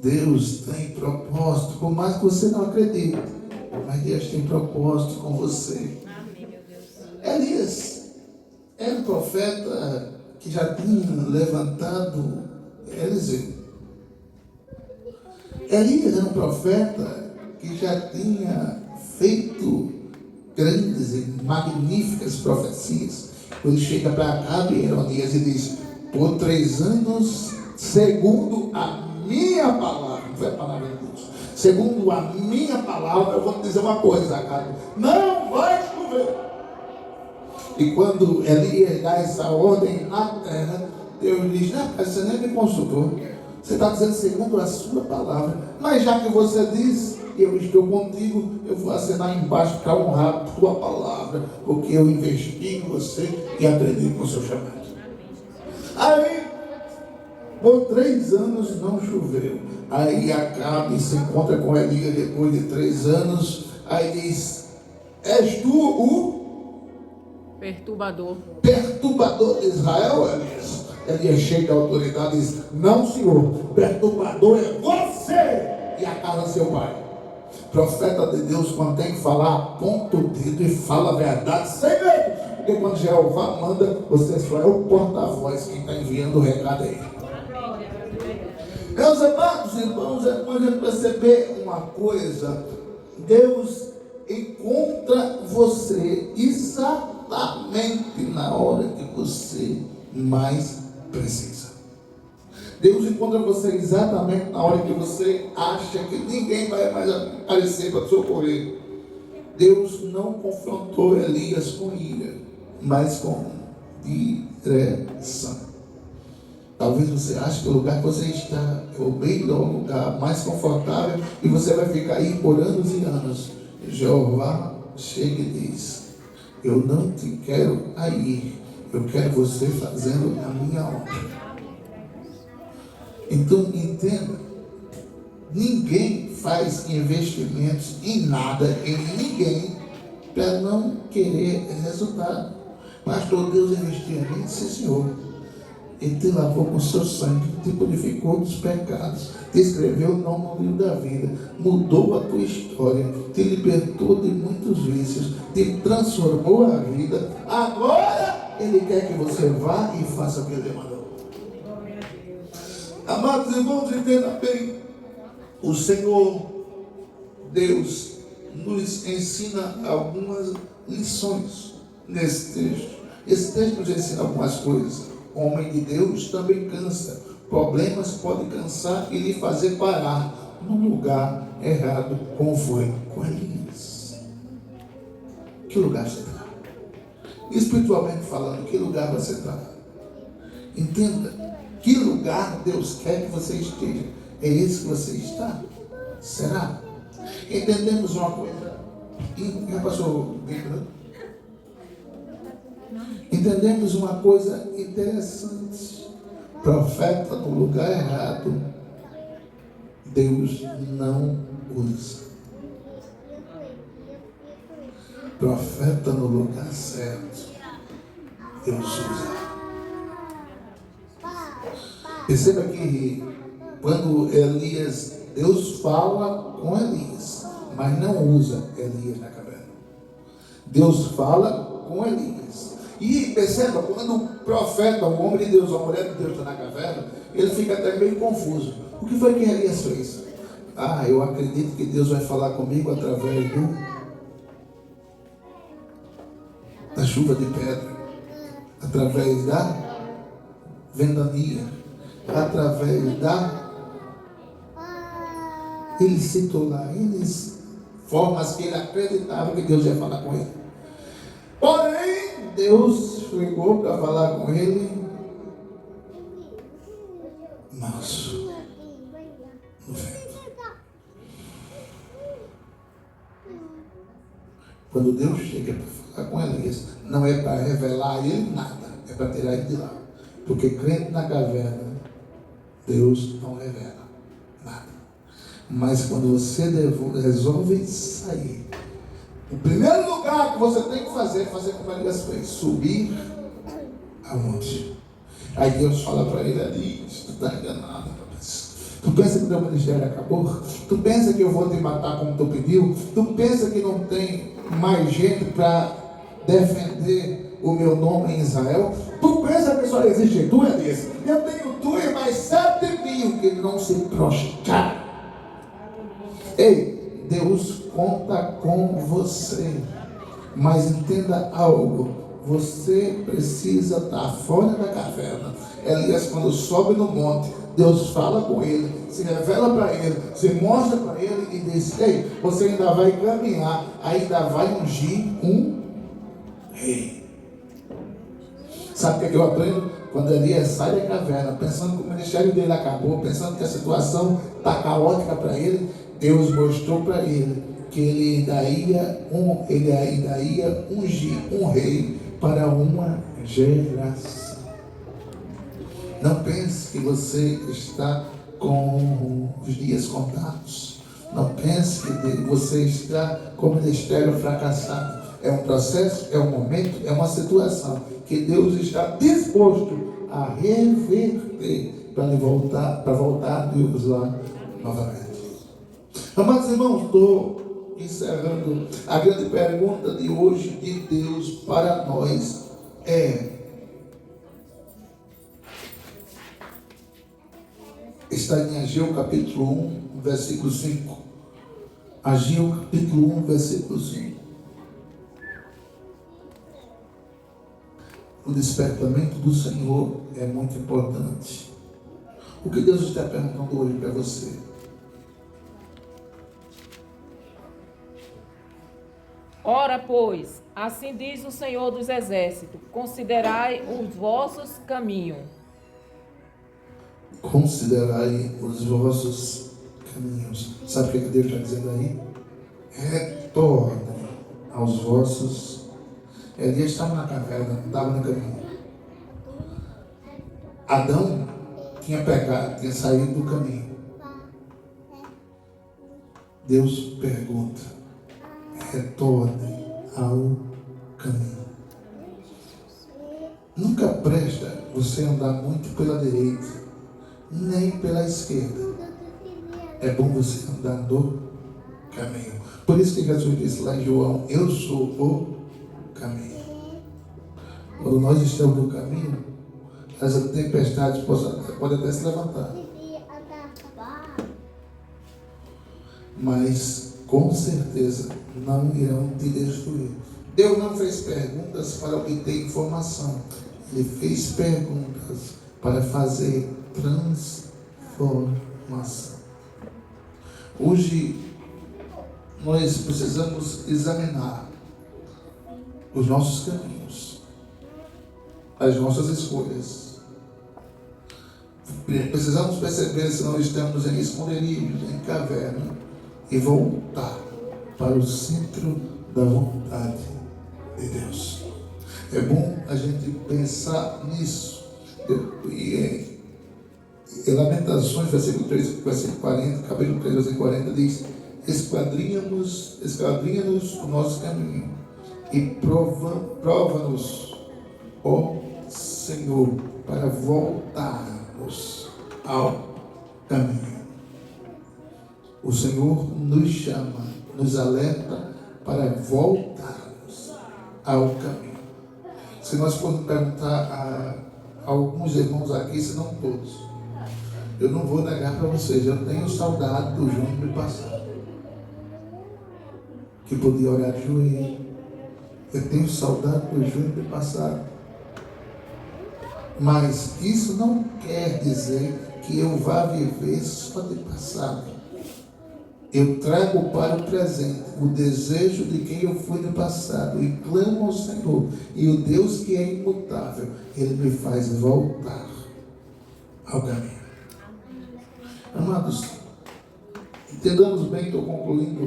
Deus tem propósito, por mais que você não acredite, mas Deus tem propósito com você. Elias era um profeta que já tinha levantado Eliseu. Elias era um profeta que já tinha feito grandes e magníficas profecias. Quando chega para Acabe e Herodias e diz: por 3 anos, segundo a minha palavra, não foi a palavra de Deus, segundo a minha palavra, eu vou te dizer uma coisa, Acabe, não vai chover. E quando Elias dá essa ordem na terra, Deus diz: não, você nem me consultou. Você está dizendo segundo a sua palavra. Mas já que você diz, eu estou contigo, eu vou assinar embaixo para honrar a tua palavra, porque eu investi em você e acredito no seu chamado. Aí, por 3 anos não choveu. Aí Acabe se encontra com Elias depois de 3 anos. Aí diz: és tu o perturbador de Israel, Elias? Elias cheio de autoridade diz: não, senhor, perturbador é você e a casa do seu pai. Profeta de Deus, quando tem que falar, aponta o dedo e fala a verdade sem medo. Porque quando Jeová manda, você só é o porta-voz, quem está enviando o recado aí. Meus amados irmãos, é bom a gente perceber uma coisa: Deus encontra você exatamente na hora que você mais precisa. Deus encontra você exatamente na hora que você acha que ninguém vai mais aparecer para te socorrer. Deus não confrontou Elias com ira, mas com direção. Talvez você ache que o lugar que você está é o melhor lugar, mais confortável, e você vai ficar aí por anos e anos. Jeová chega e diz: eu não te quero aí, eu quero você fazendo a minha obra. Então entenda, ninguém faz investimentos em nada, em ninguém, para não querer resultado. Pastor, Deus investiu em mim? Sim, Senhor. Ele te lavou com seu sangue, te purificou dos pecados, te escreveu o nome no livro da vida, mudou a tua história, te libertou de muitos vícios, te transformou a vida. Agora Ele quer que você vá e faça o que Ele mandou. Amados irmãos, entenda bem, o Senhor Deus nos ensina algumas lições nesse texto. Esse texto nos ensina algumas coisas. O homem de Deus também cansa. Problemas podem cansar e lhe fazer parar no lugar errado, como foi com Elias. Que lugar você está? Espiritualmente falando, que lugar você está? Entenda, que lugar Deus quer que você esteja. É esse que você está? Será? Entendemos uma coisa. Já passou bem, né? Entendemos uma coisa interessante: profeta no lugar errado, Deus não usa. Profeta no lugar certo, Deus usa. Perceba que quando Elias, Deus fala com Elias, mas não usa Elias na caverna. Deus fala com Elias. E perceba, quando o profeta, o homem de Deus, a mulher de Deus está na caverna, ele fica até meio confuso. O que foi que Elias fez? Eu acredito que Deus vai falar comigo através da chuva de pedra, através da ventania, através da... Ele citou lá, formas que ele acreditava que Deus ia falar com ele. Porém, Deus chegou para falar com ele, manso, no vento. Quando Deus chega para falar com Elias, não é para revelar a ele nada, é para tirar ele de lá. Porque crente na caverna, Deus não revela nada. Mas quando você resolve sair, o primeiro lugar que você tem que fazer é fazer como Elias fez: subir a monte. Aí Deus fala para ele: Elias, tu está enganado, rapaz. Tu pensa que o teu ministério acabou? Tu pensa que eu vou te matar como tu pediu? Tu pensa que não tem mais gente para defender o meu nome em Israel? Tu pensa que só existe tu, Elias? Eu tenho tu e mais 7.000 que não se prostraram. Ei, Deus conta com você, mas entenda algo: você precisa estar fora da caverna. Elias, quando sobe no monte, Deus fala com ele, se revela para ele, se mostra para ele e diz: ei, você ainda vai caminhar, ainda vai ungir um rei. Sabe o que é que eu aprendo? Quando Elias sai da caverna, pensando que o ministério dele acabou, pensando que a situação está caótica para ele, Deus mostrou para ele que ele ainda ia ungir um rei para uma geração. Não pense que você está com os dias contados. Não pense que você está com o ministério fracassado. É um processo, é um momento, é uma situação que Deus está disposto a reverter para voltar e usar novamente. Amados irmãos, estou encerrando. A grande pergunta de hoje de Deus para nós está em Ageu capítulo 1, versículo 5. Ageu capítulo 1, versículo 5. O despertamento do Senhor é muito importante. O que Deus está perguntando hoje para você? Ora, pois, assim diz o Senhor dos Exércitos: considerai os vossos caminhos. Considerai os vossos caminhos. Sabe o que Deus está dizendo aí? Retornem aos vossos. Elias estava na caverna, estava no caminho. Adão tinha pecado, tinha saído do caminho. Deus pergunta: retornem ao caminho. Nunca presta você andar muito pela direita, nem pela esquerda. É bom você andar no caminho. Por isso que Jesus disse lá em João: eu sou o caminho. Quando nós estamos no caminho, as tempestades podem até se levantar, mas com certeza não irão te destruir. Deus não fez perguntas para obter informação. Ele fez perguntas para fazer transformação. Hoje nós precisamos examinar os nossos caminhos, as nossas escolhas. Precisamos perceber se não estamos em esconderijos, em caverna, e voltar para o centro da vontade de Deus. É bom a gente pensar nisso. Em Lamentações, versículo 3, versículo 40, capítulo 3, versículo 40, diz: esquadrinha-nos o nosso caminho e prova-nos, ó Senhor, para voltarmos ao caminho. O Senhor nos chama, nos alerta para voltarmos ao caminho. Se nós formos perguntar a alguns irmãos aqui, se não todos, eu não vou negar para vocês, eu tenho saudade do Júnior passado, que podia orar de joelho. Eu tenho saudade do Júnior passado. Mas isso não quer dizer que eu vá viver só de passado. Eu trago para o presente o desejo de quem eu fui no passado e clamo ao Senhor. E o Deus que é imutável, Ele me faz voltar ao caminho. Amados, entendamos bem, estou concluindo.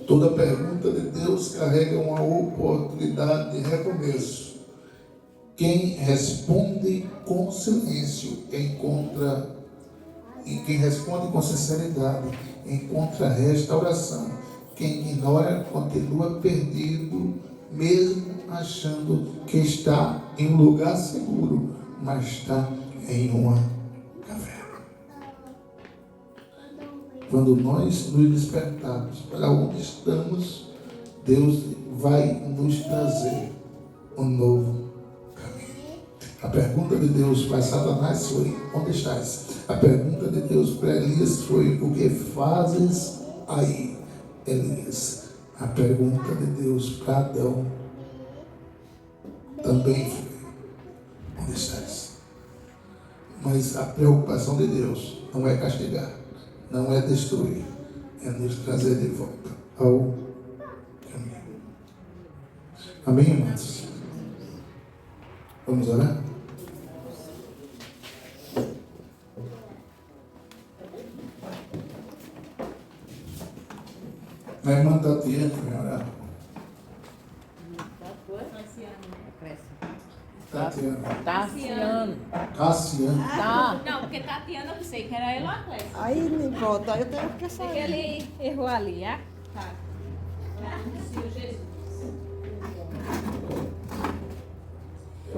Toda pergunta de Deus carrega uma oportunidade de recomeço. Quem responde com silêncio quem responde com sinceridade encontra restauração. Quem ignora continua perdido, mesmo achando que está em um lugar seguro, mas está em uma caverna. Quando nós nos despertarmos para onde estamos, Deus vai nos trazer um novo caminho. A pergunta de Deus para Satanás foi: onde estás? A pergunta de Deus para Elias foi: o que fazes aí, Elias? A pergunta de Deus para Adão também foi: onde estás? Mas a preocupação de Deus não é castigar, não é destruir, é nos trazer de volta ao caminho. Amém, irmãos? Vamos orar? A irmã Tatiana vai orar. Tatiana. Tassiano. Cassiano. Tá. Não, porque Tatiana eu sei que era ela a Clécia. Aí não volta, eu tenho que sair. Ele errou ali, é? Tá.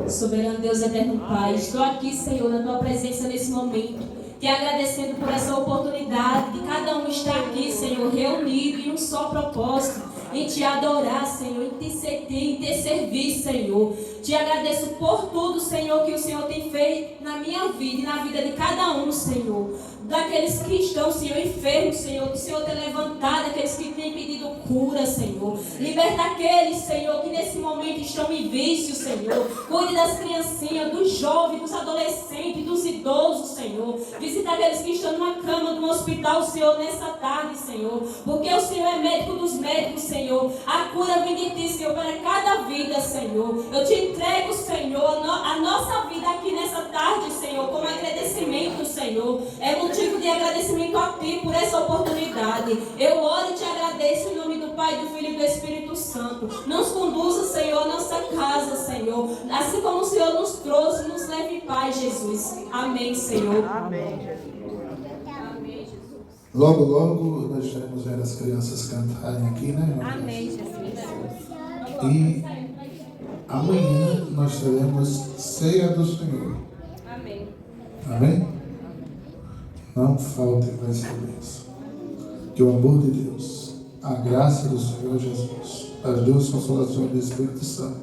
Soberano Deus, eterno Pai, estou aqui, Senhor, na Tua presença nesse momento, te agradecendo por essa oportunidade de cada um estar aqui, Senhor, reunido em um só propósito, em Te adorar, Senhor, em Te servir, em Te servir, Senhor. Te agradeço por tudo, Senhor, que o Senhor tem feito na minha vida e na vida de cada um, Senhor. Daqueles que estão, Senhor, enfermos, Senhor, que o Senhor tem levantado, aqueles que têm pedido cura, Senhor. Liberta aqueles, Senhor, que nesse momento estão em vício, Senhor. Cuide das criancinhas, dos jovens, dos adolescentes, dos idosos, Senhor. Visita aqueles que estão numa cama, num hospital, Senhor, nessa tarde, Senhor. Porque o Senhor é médico dos médicos, Senhor. A cura vem de Ti, Senhor, para cada vida, Senhor. Eu te entrego, Senhor, a nossa vida aqui nessa tarde, Senhor, como agradecimento, Senhor. É motivo de agradecimento a Ti por essa oportunidade. Eu oro e Te agradeço em nome do Pai, do Filho e do Espírito Santo. Nos conduza, Senhor, a nossa casa, Senhor. Assim como o Senhor nos trouxe, nos leve em paz, Jesus. Amém, Senhor. Amém, Jesus. Logo, logo nós estaremos vendo as crianças cantarem aqui, né, irmã? Amém, Jesus. E amanhã nós teremos ceia do Senhor. Amém. Amém? Não falte para essa bênção. Que o amor de Deus, a graça do Senhor Jesus, as duas consolações do Espírito Santo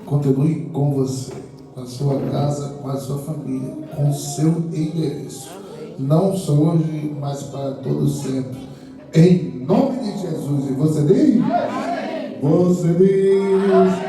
continue com você, com a sua casa, com a sua família, com o seu endereço. Não só hoje, mas para todo sempre. Em nome de Jesus. E você diz? Amém. Você diz?